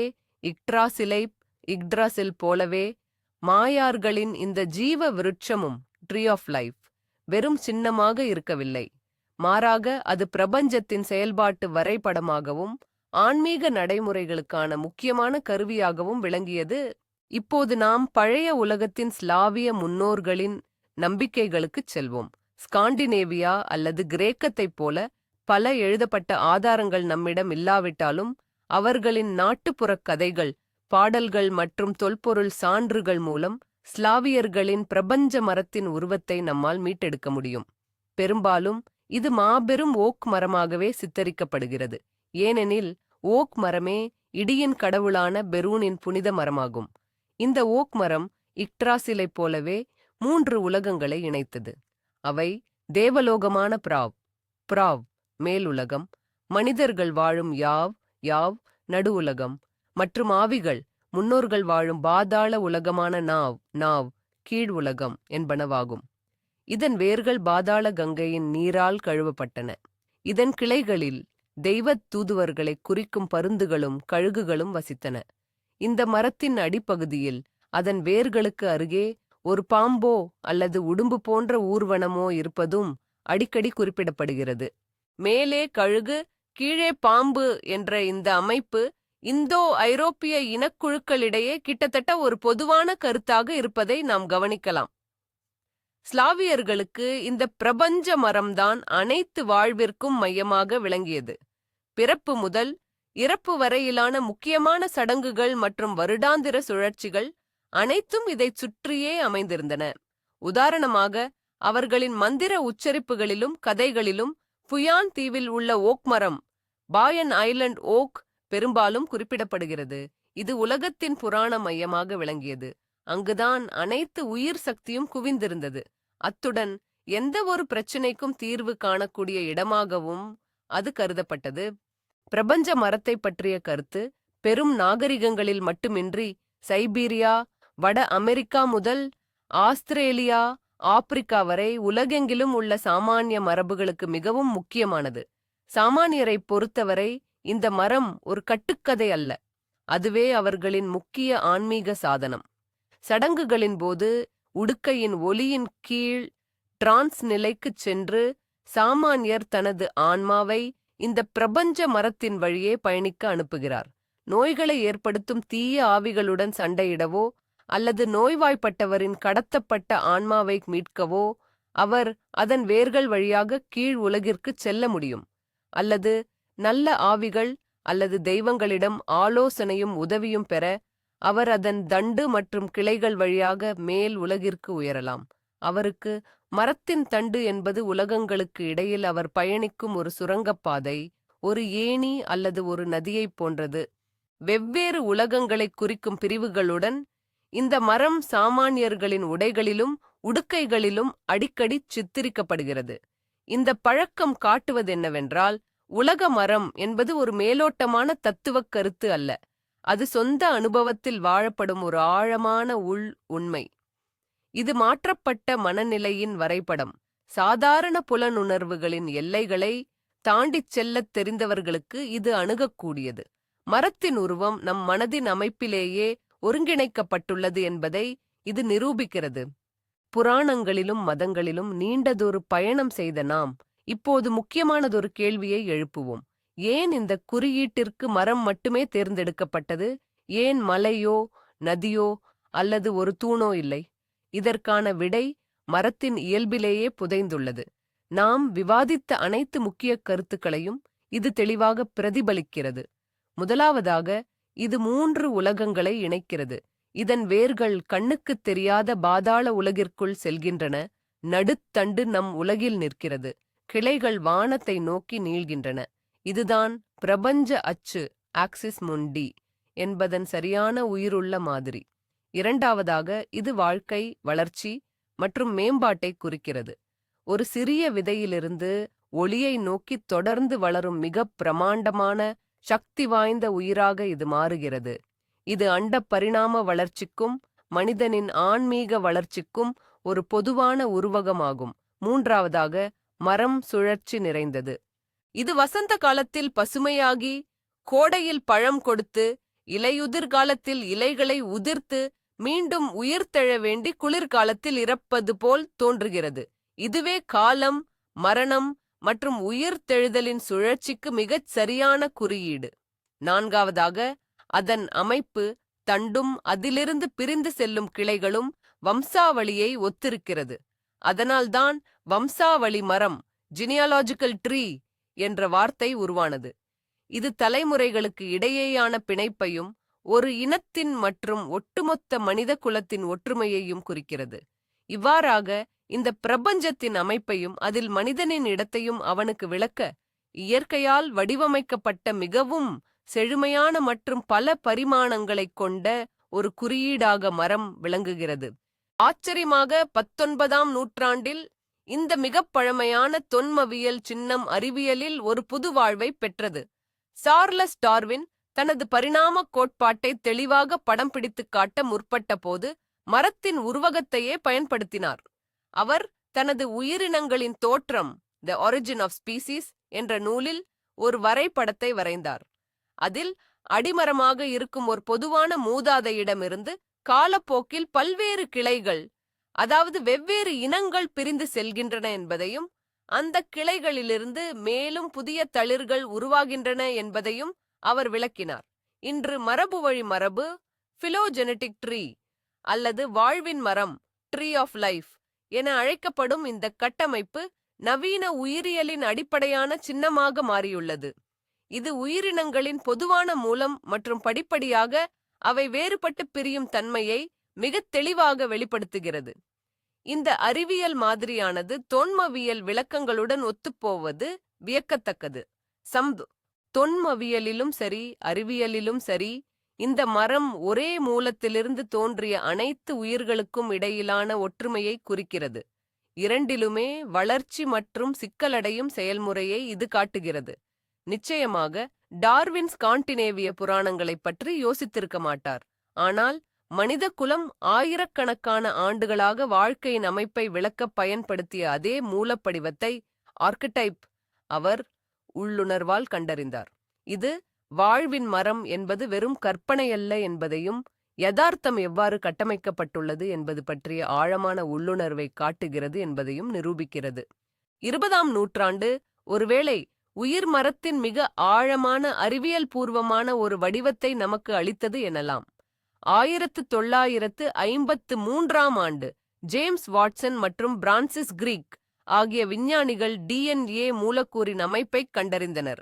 இக்ட்ராசில் போலவே மாயார்களின் இந்த ஜீவ விருட்சமும் ட்ரீ ஆஃப் லைஃப் வெறும் சின்னமாக இருக்கவில்லை. மாறாக அது பிரபஞ்சத்தின் செயல்பாட்டு வரைபடமாகவும் ஆன்மீக நடைமுறைகளுக்கான முக்கியமான கருவியாகவும் விளங்கியது. இப்போது நாம் பழைய உலகத்தின் ஸ்லாவிய முன்னோர்களின் நம்பிக்கைகளுக்குச் செல்வோம். ஸ்காண்டினேவியா அல்லது கிரேக்கத்தைப் போல பல எழுதப்பட்ட ஆதாரங்கள் நம்மிடம் இல்லாவிட்டாலும் அவர்களின் நாட்டுப்புறக் கதைகள், பாடல்கள் மற்றும் தொல்பொருள் சான்றுகள் மூலம் ஸ்லாவியர்களின் பிரபஞ்ச மரத்தின் உருவத்தை நம்மால் மீட்டெடுக்க முடியும். பெரும்பாலும் இது மாபெரும் ஓக் மரமாகவே சித்தரிக்கப்படுகிறது. ஏனெனில் ஓக் மரமே இடியின் கடவுளான பெரூனின் புனித மரமாகும். இந்த ஓக் மரம் இக்ட்ராசிலைப் போலவே 3 உலகங்களை இணைத்தது. அவை தேவலோகமான பிராவ் மேலுலகம், மனிதர்கள் வாழும் யாவ் நடு உலகம் மற்றும் ஆவிகள் முன்னோர்கள் வாழும் பாதாள உலகமான நாவ் கீழ் உலகம் என்பனவாகும். இதன் வேர்கள் பாதாள கங்கையின் நீரால் கழுவப்பட்டன. இதன் கிளைகளில் தெய்வத் தூதுவர்களை குறிக்கும் பருந்துகளும் கழுகுகளும் வசித்தன. இந்த மரத்தின் அடிப்பகுதியில் அதன் வேர்களுக்கு அருகே ஒரு பாம்போ அல்லது உடும்பு போன்ற ஊர்வனமோ இருப்பதும் அடிக்கடி குறிப்பிடப்படுகிறது. மேலே கழுகு கீழே பாம்பு என்ற இந்த அமைப்பு இந்தோ ஐரோப்பிய இனக்குழுக்களிடையே கிட்டத்தட்ட ஒரு பொதுவான கருத்தாக இருப்பதை நாம் கவனிக்கலாம். ஸ்லாவியர்களுக்கு இந்த பிரபஞ்ச மரம்தான் அனைத்து வாழ்விற்கும் மையமாக விளங்கியது. பிறப்பு முதல் இறப்பு வரையிலான முக்கியமான சடங்குகள் மற்றும் வருடாந்திர சுழற்சிகள் அனைத்தும் இதைச் சுற்றியே அமைந்திருந்தன. உதாரணமாக, அவர்களின் மந்திர உச்சரிப்புகளிலும் கதைகளிலும் புயான் தீவில் உள்ள ஓக் மரம், பாயன் ஐலண்ட் ஓக், பெரும்பாலும் குறிப்பிடப்படுகிறது. இது உலகத்தின் புராண மையமாக விளங்கியது. அங்குதான் அனைத்து உயிர் சக்தியும் குவிந்திருந்தது. அத்துடன் எந்த ஒரு பிரச்சினைக்கும் தீர்வு காணக்கூடிய இடமாகவும் அது கருதப்பட்டது. பிரபஞ்ச மரத்தை பற்றிய கருத்து பெரும் நாகரிகங்களில் மட்டுமின்றி சைபீரியா, வட அமெரிக்கா முதல் ஆஸ்திரேலியா, ஆப்பிரிக்கா வரை உலகெங்கிலும் உள்ள சாமானிய மரபுகளுக்கு மிகவும் முக்கியமானது. சாமானியரைப் பொறுத்தவரை இந்த மரம் ஒரு கட்டுக்கதை அல்ல, அதுவே அவர்களின் முக்கிய ஆன்மீக சாதனம். சடங்குகளின் போது உடுக்கையின் ஒலியின் கீழ் டிரான்ஸ் நிலைக்குச் சென்று சாமானியர் தனது ஆன்மாவை இந்த பிரபஞ்ச மரத்தின் வழியே பயணிக்க அனுப்புகிறார். நோய்களை ஏற்படுத்தும் தீய ஆவிகளுடன் சண்டையிடவோ அல்லது நோய்வாய்ப்பட்டவரின் கடத்தப்பட்ட ஆன்மாவை மீட்கவோ அவர் அதன் வேர்கள் வழியாக கீழ் உலகிற்குச் செல்ல முடியும். அல்லது நல்ல ஆவிகள் அல்லது தெய்வங்களிடம் ஆலோசனையும் உதவியும் பெற அவர் அதன் தண்டு மற்றும் கிளைகள் வழியாக மேல் உலகிற்கு உயரலாம். அவருக்கு மரத்தின் தண்டு என்பது உலகங்களுக்கு இடையில் அவர் பயணிக்கும் ஒரு சுரங்கப்பாதை, ஒரு ஏணி அல்லது ஒரு நதியைப் போன்றது. வெவ்வேறு உலகங்களைக் குறிக்கும் பிரிவுகளுடன் இந்த மரம் சாமானியர்களின் உடைகளிலும் உடுக்கைகளிலும் அடிக்கடி சித்தரிக்கப்படுகிறது. இந்த பழக்கம் காட்டுவதென்னவென்றால், உலக மரம் என்பது ஒரு மேலோட்டமான தத்துவக் கருத்து அல்ல, அது சொந்த அனுபவத்தில் வாழப்படும் ஒரு ஆழமான உண்மை. இது மாற்றப்பட்ட மனநிலையின் வரைபடம். சாதாரண புலனுணர்வுகளின் எல்லைகளை தாண்டிச் செல்லத் தெரிந்தவர்களுக்கு இது அணுகக்கூடியது. மரத்தின் உருவம் நம் மனதின் அமைப்பிலேயே ஒருங்கிணைக்கப்பட்டுள்ளது என்பதை இது நிரூபிக்கிறது. புராணங்களிலும் மதங்களிலும் நீண்டதொரு பயணம் செய்த நாம் இப்போது முக்கியமானதொரு கேள்வியை எழுப்புவோம். ஏன் இந்த குறியீட்டிற்கு மரம் மட்டுமே தேர்ந்தெடுக்கப்பட்டது? ஏன் மலையோ நதியோ அல்லது ஒரு தூணோ இல்லை? இதற்கான விடை மரத்தின் இயல்பிலேயே புதைந்துள்ளது. நாம் விவாதித்த அனைத்து முக்கிய கருத்துக்களையும் இது தெளிவாக பிரதிபலிக்கிறது. முதலாவதாக, இது 3 உலகங்களை இணைக்கிறது. இதன் வேர்கள் கண்ணுக்குத் தெரியாத பாதாள உலகிற்குள் செல்கின்றன. நடுத்தண்டு நம் உலகில் நிற்கிறது. கிளைகள் வானத்தை நோக்கி நீள்கின்றன. இதுதான் பிரபஞ்ச அச்சு, ஆக்சிஸ் முண்டி என்பதன் சரியான உயிருள்ள மாதிரி. இரண்டாவதாக, இது வாழ்க்கை, வளர்ச்சி மற்றும் மேம்பாட்டை குறிக்கிறது. ஒரு சிறிய விதையிலிருந்து ஒளியை நோக்கி தொடர்ந்து வளரும் மிக பிரமாண்டமான சக்தி வாய்ந்த உயிராக இது மாறுகிறது. இது அண்டப் பரிணாம வளர்ச்சிக்கும் மனிதனின் ஆன்மீக வளர்ச்சிக்கும் ஒரு பொதுவான உருவகமாகும். மூன்றாவதாக, மரம் சுழற்சி நிறைந்தது. இது வசந்த காலத்தில் பசுமையாகி கோடையில் பழம் கொடுத்து இலையுதிர் காலத்தில் இலைகளை உதிர்த்து மீண்டும் உயிர்த்தெழ வேண்டி குளிர்காலத்தில் இறப்பது போல் தோன்றுகிறது. இதுவே காலம், மரணம் மற்றும் உயிர்த்தெழுதலின் சுழற்சிக்கு மிகச் சரியான குறியீடு. நான்காவதாக, அதன் அமைப்பு, தண்டும் அதிலிருந்து பிரிந்து செல்லும் கிளைகளும் வம்சாவளியை ஒத்திருக்கிறது. அதனால்தான் வம்சாவளி மரம், ஜினியாலாஜிக்கல் ட்ரீ என்ற வார்த்தை உருவானது. இது தலைமுறைகளுக்கு இடையேயான பிணைப்பையும் ஒரு இனத்தின் மற்றும் ஒட்டுமொத்த மனித குலத்தின் ஒற்றுமையையும் குறிக்கிறது. இவ்வாறாக இந்த பிரபஞ்சத்தின் அமைப்பையும் அதில் மனிதனின் இடத்தையும் அவனுக்கு விளக்க இயற்கையால் வடிவமைக்கப்பட்ட மிகவும் செழுமையான மற்றும் பல பரிமாணங்களைக் கொண்ட ஒரு குறியீடாக மரம் விளங்குகிறது. ஆச்சரியமாக 19ஆம் நூற்றாண்டில் இந்த மிகப் பழமையான தொன்மவியல் சின்னம் அறிவியலில் ஒரு புது வாழ்வை பெற்றது. சார்லஸ் டார்வின் தனது பரிணாம கோட்பாட்டை தெளிவாக படம் பிடித்துக் காட்ட முற்பட்ட போது மரத்தின் உருவகத்தையே பயன்படுத்தினார். அவர் தனது உயிரினங்களின் தோற்றம், தி ஒரிஜின் ஆஃப் ஸ்பீசிஸ் என்ற நூலில் ஒரு வரைபடத்தை வரைந்தார். அதில் அடிமரமாக இருக்கும் ஒரு பொதுவான மூதாதையிடமிருந்து காலப்போக்கில் பல்வேறு கிளைகள், அதாவது வெவ்வேறு இனங்கள் பிரிந்து செல்கின்றன என்பதையும், அந்த கிளைகளிலிருந்து மேலும் புதிய தளிர்கள் உருவாகின்றன என்பதையும் அவர் விளக்கினார். இன்று மரபுவழி மரபு, பிலோஜெனடிக் ட்ரீ அல்லது வாழ்வின் மரம், ட்ரீ ஆஃப் லைஃப் என அழைக்கப்படும் இந்த கட்டமைப்பு நவீன உயிரியலின் அடிப்படையான சின்னமாக மாறியுள்ளது. இது உயிரினங்களின் பொதுவான மூலம் மற்றும் படிப்படியாக அவை வேறுபட்டு பிரியும் தன்மையை மிகத் தெளிவாக வெளிப்படுத்துகிறது. இந்த அறிவியல் மாதிரியானது தொன்மவியல் விளக்கங்களுடன் ஒத்துப்போவது வியக்கத்தக்கது. தொன்மவியலிலும் சரி, அறிவியலிலும் சரி, இந்த மரம் ஒரே மூலத்திலிருந்து தோன்றிய அனைத்து உயிர்களுக்கும் இடையிலான ஒற்றுமையை குறிக்கிறது. இரண்டிலுமே வளர்ச்சி மற்றும் சிக்கலடையும் செயல்முறையை இது காட்டுகிறது. நிச்சயமாக டார்வின் ஸ்காண்டினேவிய புராணங்களைப் பற்றி யோசித்திருக்க மாட்டார். ஆனால் மனித குலம் ஆயிரக்கணக்கான ஆண்டுகளாக வாழ்க்கையின் அமைப்பை விளக்கப் பயன்படுத்திய அதே மூலப்படிவத்தை, ஆர்க்கிடைப், அவர் உள்ளுணர்வால் கண்டறிந்தார். இது வாழ்வின் மரம் என்பது வெறும் கற்பனையல்ல என்பதையும், யதார்த்தம் எவ்வாறு கட்டமைக்கப்பட்டுள்ளது என்பது பற்றிய ஆழமான உள்ளுணர்வை காட்டுகிறது என்பதையும் நிரூபிக்கிறது. 20ஆம் நூற்றாண்டு ஒருவேளை உயிர் மரத்தின் மிக ஆழமான அறிவியல் பூர்வமான ஒரு வடிவத்தை நமக்கு அளித்தது எனலாம். 1953ஆம் ஆண்டு ஜேம்ஸ் வாட்சன் மற்றும் பிரான்சிஸ் கிரீக் ஆகிய விஞ்ஞானிகள் DNA மூலக்கூறின் அமைப்பைக் கண்டறிந்தனர்.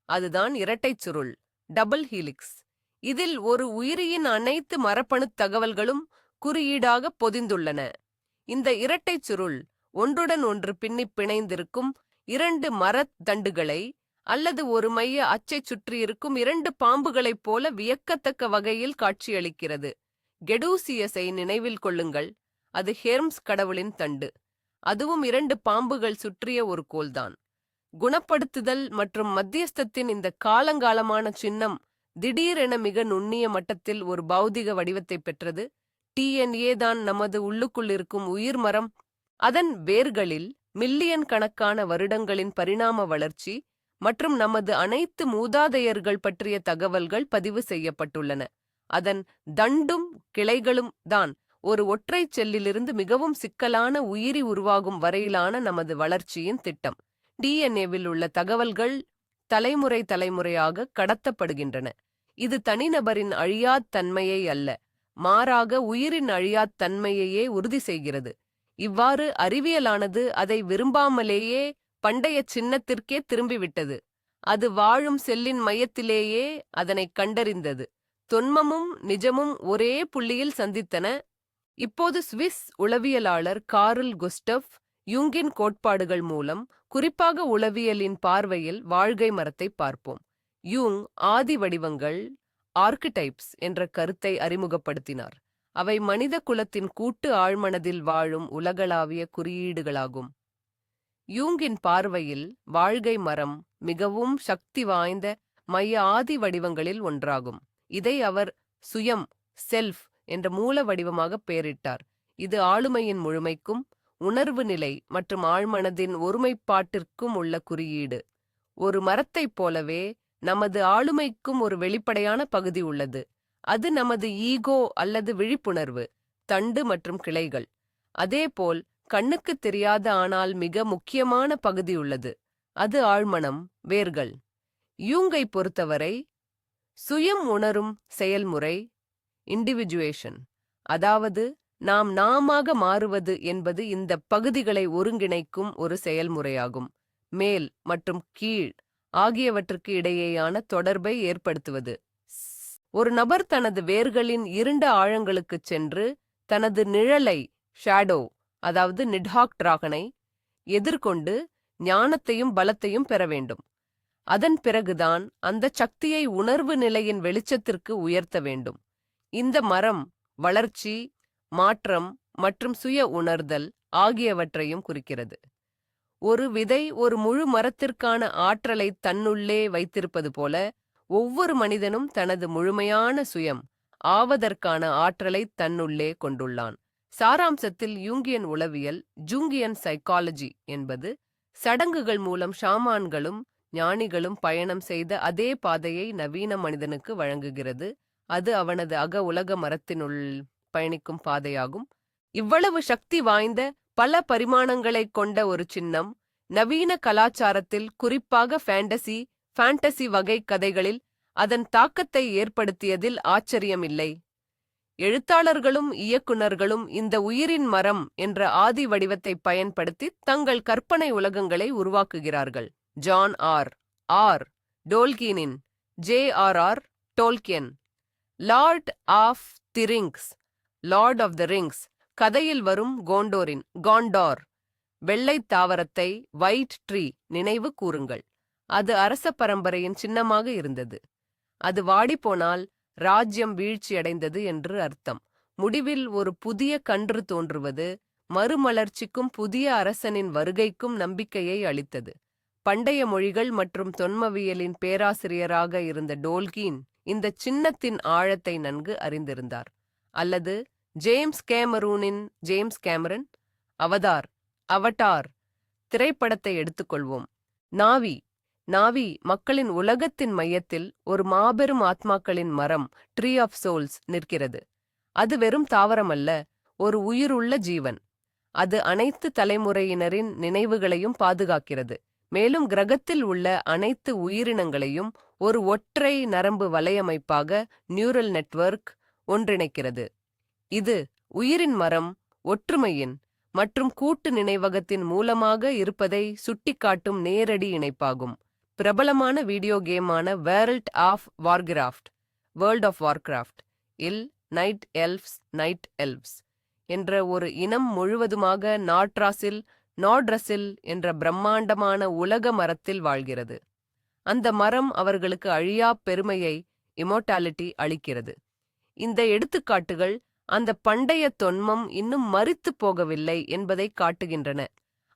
அதுதான் இரட்டைச் சுருள், டபுள் ஹீலிக்ஸ். இதில் ஒரு உயிரியின் அனைத்து மரபணுத் தகவல்களும் குறியீடாக பொதிந்துள்ளன. இந்த இரட்டைச் சுருள் ஒன்றுடன் ஒன்று பின்னிப் பிணைந்திருக்கும் இரண்டு மரத் தண்டுகளை அல்லது ஒரு மைய அச்சைச் சுற்றியிருக்கும் இரண்டு பாம்புகளைப் போல வியக்கத்தக்க வகையில் காட்சியளிக்கிறது. கெடூசியஸை நினைவில் கொள்ளுங்கள். அது ஹெர்ம்ஸ் கடவுளின் தண்டு. அதுவும் இரண்டு பாம்புகள் சுற்றிய ஒரு கோல்தான். குணப்படுத்துதல் மற்றும் மத்தியஸ்தத்தின் இந்த காலங்காலமான சின்னம் திடீரென மிக நுண்ணிய மட்டத்தில் ஒரு பௌதிக வடிவத்தை பெற்றது. DNA தான் நமது உள்ளுக்குள் இருக்கும் உயிர் மரம். அதன் வேர்களில் மில்லியன் கணக்கான வருடங்களின் பரிணாம வளர்ச்சி மற்றும் நமது அனைத்து மூதாதையர்கள் பற்றிய தகவல்கள் பதிவு செய்யப்பட்டுள்ளன. அதன் தண்டும் கிளைகளும் தான் ஒரு ஒற்றைச் செல்லிலிருந்து மிகவும் சிக்கலான உயிரி உருவாகும் வரையிலான நமது வளர்ச்சியின் திட்டம். DNAவில் உள்ள தகவல்கள் தலைமுறை தலைமுறையாக கடத்தப்படுகின்றன. இது தனிநபரின் அழியாத் தன்மையை அல்ல, மாறாக உயிரின் அழியாத் தன்மையையே உறுதி செய்கிறது. இவ்வாறு அறிவியலானது அதை விரும்பாமலேயே பண்டைய சின்னத்திற்கே திரும்பிவிட்டது. அது வாழும் செல்லின் மையத்திலேயே அதனை கண்டறிந்தது. தொன்மமும் நிஜமும் ஒரே புள்ளியில் சந்தித்தன. இப்போது சுவிஸ் உளவியலாளர் கார்ல் குஸ்டவ் யூங்கின் கோட்பாடுகள் மூலம், குறிப்பாக உளவியலின் பார்வையில் வாழ்க்கை மரத்தை பார்ப்போம். யூங் ஆதி வடிவங்கள், ஆர்க்கிடைப்ஸ் என்ற கருத்தை அறிமுகப்படுத்தினார். அவை மனித குலத்தின் கூட்டு ஆழ்மனதில் வாழும் உலகளாவிய குறியீடுகளாகும். யூங்கின் பார்வையில் வாழ்க்கை மரம் மிகவும் சக்தி வாய்ந்த மைய ஆதி வடிவங்களில் ஒன்றாகும். இதை அவர் சுயம், செல்ஃப் என்ற மூல வடிவமாக பெயரிட்டார். இது ஆளுமையின் முழுமைக்கும் உணர்வு நிலை மற்றும் ஆழ்மனதின் ஒருமைப்பாட்டிற்கும் உள்ள குறியீடு. ஒரு மரத்தைப் போலவே நமது ஆளுமைக்கும் ஒரு வெளிப்படையான பகுதி உள்ளது. அது நமது ஈகோ அல்லது விழிப்புணர்வு, தண்டு மற்றும் கிளைகள். அதேபோல் கண்ணுக்குத் தெரியாத ஆனால் மிக முக்கியமான பகுதி உள்ளது. அது ஆழ்மனம், வேர்கள். யூங்கை பொறுத்தவரை சுயம் உணரும் செயல்முறை, இண்டிவிஜுவேஷன், அதாவது நாம் நாமாக மாறுவது என்பது இந்த பகுதிகளை ஒருங்கிணைக்கும் ஒரு செயல்முறையாகும். மேல் மற்றும் கீழ் ஆகியவற்றுக்கு இடையேயான தொடர்பை ஏற்படுத்துவது. ஒரு நபர் தனது வேர்களின் இருண்ட ஆழங்களுக்குச் சென்று தனது நிழலை, ஷேடோ, அதாவது நிட்ஹாக் டிராகனை எதிர்கொண்டு ஞானத்தையும் பலத்தையும் பெற வேண்டும். அதன் பிறகுதான் அந்த சக்தியை உணர்வு நிலையின் வெளிச்சத்திற்கு உயர்த்த வேண்டும். இந்த மரம் வளர்ச்சி, மாற்றம் மற்றும் சுய உணர்தல் ஆகியவற்றையும் குறிக்கிறது. ஒரு விதை ஒரு முழு மரத்திற்கான ஆற்றலை தன்னுள்ளே வைத்திருப்பது போல, ஒவ்வொரு மனிதனும் தனது முழுமையான சுயம் ஆவதற்கான ஆற்றலை தன்னுள்ளே கொண்டுள்ளான். சாராம்சத்தில் யூங்கியன் உளவியல், ஜூங்கியன் சைக்காலஜி என்பது சடங்குகள் மூலம் ஷாமான்களும் ஞானிகளும் பயணம் செய்த அதே பாதையை நவீன மனிதனுக்கு வழங்குகிறது. அது அவனது உலக மரத்தினுள் பயணிக்கும் பாதையாகும். இவ்வளவு சக்தி வாய்ந்த பல பரிமாணங்களைக் கொண்ட ஒரு சின்னம் நவீன கலாச்சாரத்தில், குறிப்பாக ஃபேண்டசி வகை கதைகளில் அதன் தாக்கத்தை ஏற்படுத்தியதில் ஆச்சரியமில்லை. எழுத்தாளர்களும் இயக்குனர்களும் இந்த உயிரின் மரம் என்ற ஆதி வடிவத்தை பயன்படுத்தி தங்கள் கற்பனை உலகங்களை உருவாக்குகிறார்கள். ஜான் ஆர் டோல்கீனின் J.R.R. Tolkien. Lord of the Rings, Lord of the Rings கதையில் வரும் காண்டார் வெள்ளை தாவரத்தை, ஒயிட் ட்ரீ நினைவு கூறுங்கள். அது அரச பரம்பரையின் சின்னமாக இருந்தது. அது வாடிப்போனால் ராஜ்யம் வீழ்ச்சியடைந்தது என்று அர்த்தம். முடிவில் ஒரு புதிய கன்று தோன்றுவது மறுமலர்ச்சிக்கும் புதிய அரசனின் வருகைக்கும் நம்பிக்கையை அளித்தது. பண்டைய மொழிகள் மற்றும் தொன்மவியலின் பேராசிரியராக இருந்த டோல்கீன் இந்த சின்னத்தின் ஆழத்தை நன்கு அறிந்திருந்தார். அல்லது ஜேம்ஸ் கேமரன் அவட்டார் திரைப்படத்தை எடுத்துக்கொள்வோம். நாவி மக்களின் உலகத்தின் மையத்தில் ஒரு மாபெரும் ஆத்மாக்களின் மரம், ட்ரீ ஆஃப் சோல்ஸ் நிற்கிறது. அது வெறும் தாவரமல்ல, ஒரு உயிருள்ள ஜீவன். அது அனைத்து தலைமுறையினரின் நினைவுகளையும் பாதுகாக்கிறது, மேலும் கிரகத்தில் உள்ள அனைத்து உயிரினங்களையும் ஒரு ஒற்றை நரம்பு வலையமைப்பாக, நியூரல் நெட்வொர்க், ஒன்றிணைக்கிறது. இது உயிரின் மரம் ஒற்றுமையின் மற்றும் கூட்டு நினைவகத்தின் மூலமாக இருப்பதை சுட்டிக்காட்டும் நேரடி இணைப்பாகும். பிரபலமான வீடியோ கேமான வேர்ல்ட் ஆஃப் வார்கிராஃப்ட் இல் நைட் எல்வ்ஸ் என்ற ஒரு இனம் முழுவதுமாக நாட்ரஸில் என்ற பிரம்மாண்டமான உலக மரத்தில் வாழ்கிறது. அந்த மரம் அவர்களுக்கு அழியா பெருமையை, இமோர்டாலிட்டி அளிக்கிறது. இந்த எடுத்துக்காட்டுகள் அந்த பண்டைய தொன்மம் இன்னும் மரித்துப் போகவில்லை என்பதை காட்டுகின்றன.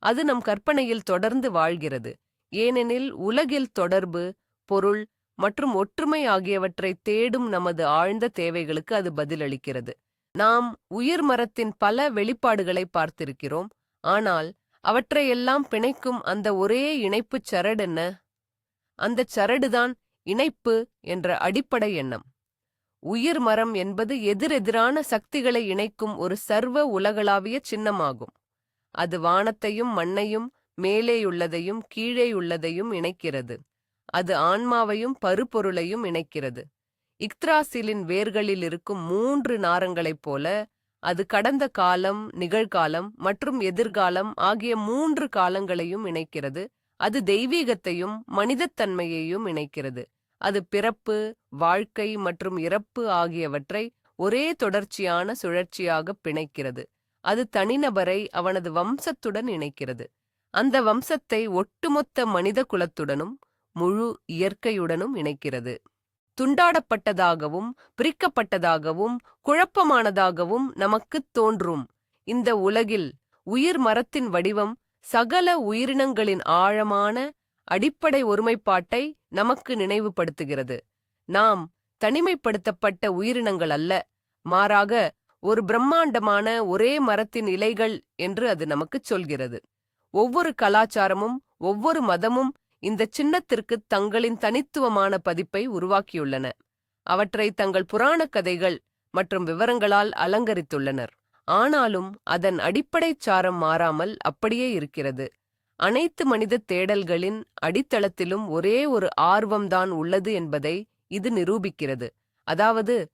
அது நம் கற்பனையில் தொடர்ந்து வாழ்கிறது, ஏனெனில் உலகில் தொடர்பு, பொருள் மற்றும் ஒற்றுமை ஆகியவற்றை தேடும் நமது ஆழ்ந்த தேவைகளுக்கு அது பதிலளிக்கிறது. நாம் உயிர் மரத்தின் பல வெளிப்பாடுகளை பார்த்திருக்கிறோம், ஆனால் அவற்றையெல்லாம் பிணைக்கும் அந்த ஒரே இணைப்புச் சரடு என்ன? அந்தச் சரடுதான் இணைப்பு என்ற அடிப்படை எண்ணம். உயிர் மரம் என்பது எதிரெதிரான சக்திகளை இணைக்கும் ஒரு சர்வ உலகளாவிய சின்னமாகும். அது வானத்தையும் மண்ணையும், மேலேயுள்ளதையும் கீழேயுள்ளதையும் இணைக்கிறது. அது ஆன்மாவையும் பருப்பொருளையும் இணைக்கிறது. இக்த்ராசிலின் வேர்களில் இருக்கும் 3 நாரங்களைப் போல அது கடந்த காலம், நிகழ்காலம் மற்றும் எதிர்காலம் ஆகிய 3 காலங்களையும் இணைக்கிறது. அது தெய்வீகத்தையும் மனிதத்தன்மையையும் இணைக்கிறது. அது பிறப்பு, வாழ்க்கை மற்றும் இறப்பு ஆகியவற்றை ஒரே தொடர்ச்சியான சுழற்சியாக பிணைக்கிறது. அது தனிநபரை அவனது வம்சத்துடன் இணைக்கிறது. அந்த வம்சத்தை ஒட்டுமொத்த மனித குலத்துடனும் முழு இயற்கையுடனும் இணைக்கிறது. துண்டாடப்பட்டதாகவும் பிரிக்கப்பட்டதாகவும் குழப்பமானதாகவும் நமக்குத் தோன்றும் இந்த உலகில் உயிர் மரத்தின் வடிவம் சகல உயிரினங்களின் ஆழமான அடிப்படை ஒருமைப்பாட்டை நமக்கு நினைவுபடுத்துகிறது. நாம் தனிமைப்படுத்தப்பட்ட உயிரினங்கள் அல்ல, மாறாக ஒரு பிரம்மாண்டமான ஒரே மரத்தின் இலைகள் என்று அது நமக்குச் சொல்கிறது. ஒவ்வொரு கலாச்சாரமும் ஒவ்வொரு மதமும் இந்த சின்னத்திற்கு தங்களின் தனித்துவமான பதிப்பை உருவாக்கியுள்ளன. அவற்றை தங்கள் புராணக் கதைகள் மற்றும் விவரங்களால் அலங்கரித்துள்ளனர். ஆனாலும் அதன் அடிப்படைச் சாரம் மாறாமல் அப்படியே இருக்கிறது. அனைத்து மனித தேடல்களின் அடித்தளத்திலும் ஒரே ஒரு ஆர்வம்தான் உள்ளது என்பதை இது நிரூபிக்கிறது. அதாவது,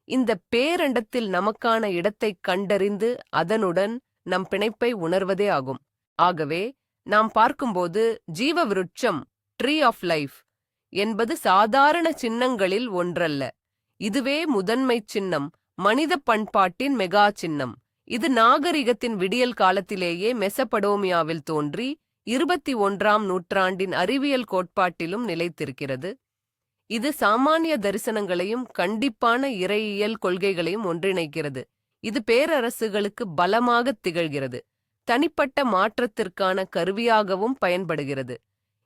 இந்த பேரண்டத்தில் நமக்கான இடத்தை கண்டறிந்து அதனுடன் நம் பிணைப்பை உணர்வதே ஆகும். ஆகவே நாம் பார்க்கும்போது ஜீவ விருட்சம், ட்ரீ ஆஃப் லைஃப் என்பது சாதாரண சின்னங்களில் ஒன்றல்ல. இதுவே முதன்மைச் சின்னம், மனித பண்பாட்டின் மெகா சின்னம். இது நாகரிகத்தின் விடியல் காலத்திலேயே மெசபடோமியாவில் தோன்றி 21ஆம் நூற்றாண்டின் அறிவியல் கோட்பாட்டிலும் நிலைத்திருக்கிறது. இது சாமானிய தரிசனங்களையும் கண்டிப்பான இறையியல் கொள்கைகளையும் ஒன்றிணைக்கிறது. இது பேரரசுகளுக்கு பலமாகத் திகழ்கிறது. தனிப்பட்ட மாற்றத்திற்கான கருவியாகவும் பயன்படுகிறது.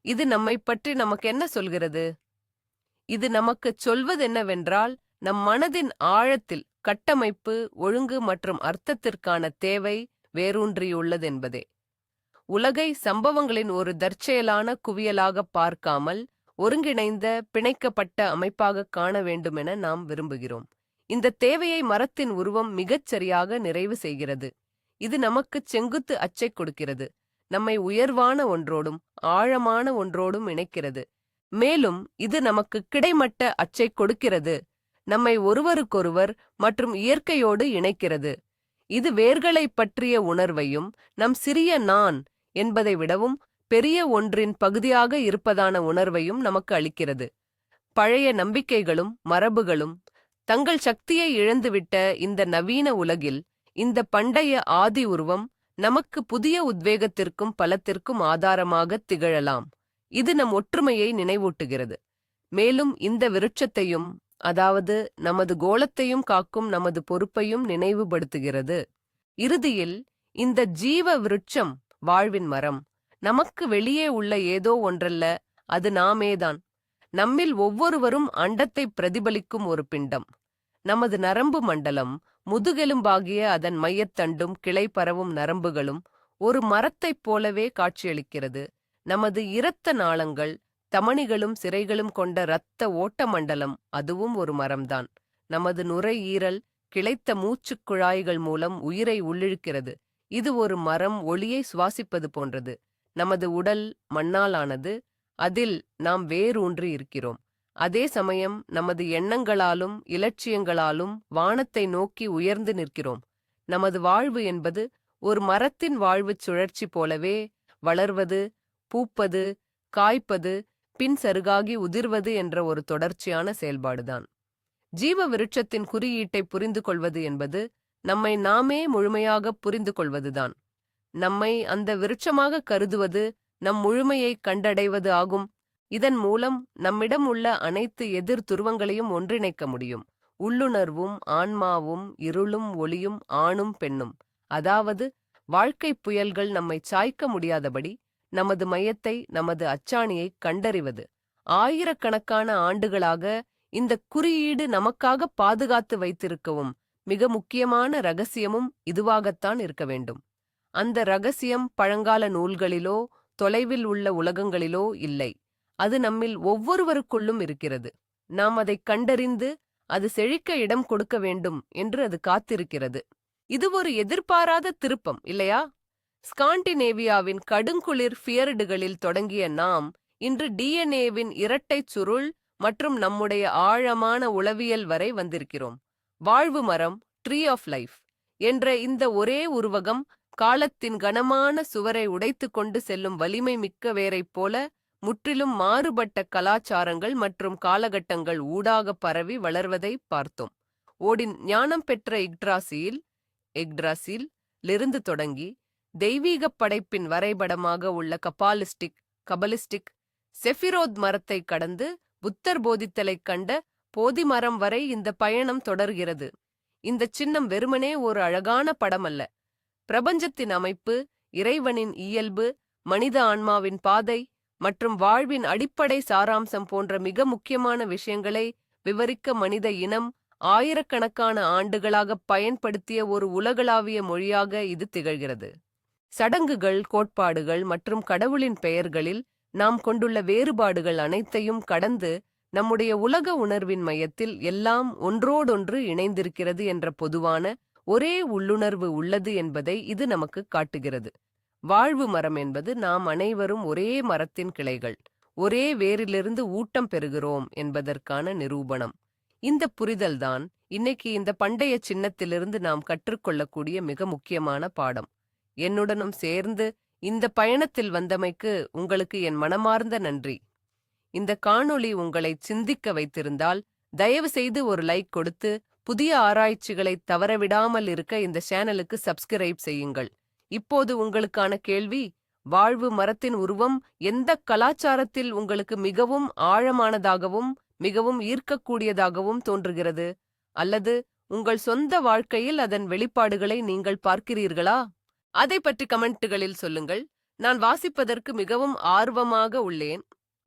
இது நம்மை பற்றி நமக்கு என்ன சொல்கிறது? இது நமக்குச் சொல்வதென்னவென்றால், நம் மனதின் ஆழத்தில் கட்டமைப்பு, ஒழுங்கு மற்றும் அர்த்தத்திற்கான தேவை வேரூன்றியுள்ளதென்பதே. உலகை சம்பவங்களின் ஒரு தற்செயலான குவியலாக பார்க்காமல் ஒருங்கிணைந்த, பிணைக்கப்பட்ட அமைப்பாக காண வேண்டுமென நாம் விரும்புகிறோம். இந்த தேவையை மரத்தின் உருவம் மிகச் சரியாக நிறைவு செய்கிறது. இது நமக்குச் செங்குத்து அச்சைக் கொடுக்கிறது, நம்மை உயர்வான ஒன்றோடும் ஆழமான ஒன்றோடும் இணைக்கிறது. மேலும் இது நமக்கு கிடைமட்ட அச்சை கொடுக்கிறது, நம்மை ஒருவருக்கொருவர் மற்றும் இயற்கையோடு இணைக்கிறது. இது வேர்களைப் பற்றிய உணர்வையும் நம் சிறிய நான் என்பதை விடவும் பெரிய ஒன்றின் பகுதியாக இருப்பதான உணர்வையும் நமக்கு அளிக்கிறது. பழைய நம்பிக்கைகளும் மரபுகளும் தங்கள் சக்தியை இழந்துவிட்ட இந்த நவீன உலகில் இந்த பண்டைய ஆதி உருவம் நமக்கு புதிய உத்வேகத்திற்கும் பலத்திற்கும் ஆதாரமாக திகழலாம். இது நம் ஒற்றுமையை நினைவூட்டுகிறது. மேலும் இந்த விருட்சத்தையும், அதாவது நமது கோளத்தையும் காக்கும் நமது பொறுப்பையும் நினைவுபடுத்துகிறது. இறுதியில் இந்த ஜீவ விருட்சம், வாழ்வின் மரம், நமக்கு வெளியே உள்ள ஏதோ ஒன்றல்ல, அது நாமேதான். நம்மில் ஒவ்வொருவரும் அண்டத்தை பிரதிபலிக்கும் ஒரு பிண்டம். நமது நரம்பு மண்டலம், முதுகெலும்பாகிய அதன் மையத்தண்டும் கிளை பரவும் நரம்புகளும் ஒரு மரத்தைப் போலவே காட்சியளிக்கிறது. நமது இரத்த நாளங்கள், தமனிகளும் சிரைகளும் கொண்ட இரத்த ஓட்ட மண்டலம், அதுவும் ஒரு மரம்தான். நமது நுரையீரல் கிளைத்த மூச்சுக் குழாய்கள் மூலம் உயிரை உள்ளிழுக்கிறது. இது ஒரு மரம் ஒளியை சுவாசிப்பது போன்றது. நமது உடல் மண்ணாலானது, அதில் நாம் வேரூன்றி இருக்கிறோம். அதே சமயம் நமது எண்ணங்களாலும் இலட்சியங்களாலும் வானத்தை நோக்கி உயர்ந்து நிற்கிறோம். நமது வாழ்வு என்பது ஒரு மரத்தின் வாழ்வுச் சுழற்சி போலவே வளர்வது, பூப்பது, காய்ப்பது, பின் சருகாகி உதிர்வது என்ற ஒரு தொடர்ச்சியான செயல்பாடுதான். ஜீவ விருட்சத்தின் குறியீட்டை புரிந்து கொள்வது என்பது நம்மை நாமே முழுமையாக புரிந்து கொள்வதுதான். நம்மை அந்த விருட்சமாக கருதுவது நம் முழுமையை கண்டடைவது ஆகும். இதன் மூலம் நம்மிடம் உள்ள அனைத்து எதிர் துருவங்களையும் ஒன்றிணைக்க முடியும். உள்ளுணர்வும் ஆன்மாவும் இருளும் ஒளியும் ஆணும் பெண்ணும், அதாவது வாழ்க்கைப் புயல்கள் நம்மை சாய்க்க முடியாதபடி நமது மையத்தை, நமது அச்சாணியை கண்டறிவது. ஆயிரக்கணக்கான ஆண்டுகளாக இந்த குறியீடு நமக்காக பாதுகாத்து வைத்திருக்கவும் மிக முக்கியமான ரகசியமும் இதுவாகத்தான் இருக்க வேண்டும். அந்த ரகசியம் பழங்கால நூல்களிலோ தொலைவில் உள்ள உலகங்களிலோ இல்லை. அது நம்மில் ஒவ்வொருவருக்குள்ளும் இருக்கிறது. நாம் அதை கண்டறிந்து அது செழிக்க இடம் கொடுக்க வேண்டும் என்று அது காத்திருக்கிறது. இது ஒரு எதிர்பாராத திருப்பம், இல்லையா? ஸ்காண்டினேவியாவின் கடுங்குளிர் ஃபியர்டுகளில் தொடங்கிய நாம் இன்று டிஎன்ஏவின் இரட்டைச் சுருள் மற்றும் நம்முடைய ஆழமான உளவியல் வரை வந்திருக்கிறோம். வாழ்வு மரம், ட்ரீ ஆஃப் லைஃப் என்ற இந்த ஒரே உருவகம் காலத்தின் கனமான சுவரை உடைத்து கொண்டு செல்லும் வலிமை மிக்க வேரைப் போல முற்றிலும் மாறுபட்ட கலாச்சாரங்கள் மற்றும் காலகட்டங்கள் ஊடாக பரவி வளர்வதை பார்த்தோம். ஓடின் ஞானம் பெற்ற எக்ட்ராசில் லிருந்து தொடங்கி தெய்வீகப் படைப்பின் வரைபடமாக உள்ள கபலிஸ்டிக் செஃபிரோத் மரத்தை கடந்து புத்தர் போதித்தலைக் கண்ட போதி மரம் வரை இந்த பயணம் தொடர்கிறது. இந்த சின்னம் வெறுமனே ஒரு அழகான படம் அல்ல. பிரபஞ்சத்தின் அமைப்பு, இறைவனின் இயல்பு, மனித ஆன்மாவின் பாதை மற்றும் வாழ்வின் அடிப்படை சாராம்சம் போன்ற மிக முக்கியமான விஷயங்களை விவரிக்க மனித இனம் ஆயிரக்கணக்கான ஆண்டுகளாக பயன்படுத்திய ஒரு உலகளாவிய மொழியாக இது திகழ்கிறது. சடங்குகள், கோட்பாடுகள் மற்றும் கடவுளின் பெயர்களில் நாம் கொண்டுள்ள வேறுபாடுகள் அனைத்தையும் கடந்து நம்முடைய உலக உணர்வின் மையத்தில் எல்லாம் ஒன்றோடொன்று இணைந்திருக்கிறது என்ற பொதுவான ஒரே உள்ளுணர்வு உள்ளது என்பதை இது நமக்கு காட்டுகிறது. வாழ்வு மரம் என்பது நாம் அனைவரும் ஒரே மரத்தின் கிளைகள், ஒரே வேரிலிருந்து ஊட்டம் பெறுகிறோம் என்பதற்கான நிரூபணம். இந்த புரிதல்தான் இன்னைக்கு இந்த பண்டைய சின்னத்திலிருந்து நாம் கற்றுக்கொள்ளக்கூடிய மிக முக்கியமான பாடம். என்னுடனும் சேர்ந்து இந்த பயணத்தில் வந்தமைக்கு உங்களுக்கு என் மனமார்ந்த நன்றி. இந்த காணொளி உங்களை சிந்திக்க வைத்திருந்தால் தயவு செய்து ஒரு லைக் கொடுத்து புதிய ஆராய்ச்சிகளை தவறவிடாமல் இருக்க இந்த சேனலுக்கு சப்ஸ்கிரைப் செய்யுங்கள். இப்போது உங்களுக்கான கேள்வி: வாழ்வு மரத்தின் உருவம் எந்த கலாச்சாரத்தில் உங்களுக்கு மிகவும் ஆழமானதாகவும் மிகவும் ஈர்க்கக்கூடியதாகவும் தோன்றுகிறது? அல்லது உங்கள் சொந்த வாழ்க்கையில் அதன் வெளிப்பாடுகளை நீங்கள் பார்க்கிறீர்களா? அதை பற்றி கமெண்ட்டுகளில் சொல்லுங்கள். நான் வாசிப்பதற்கு மிகவும் ஆர்வமாக உள்ளேன்.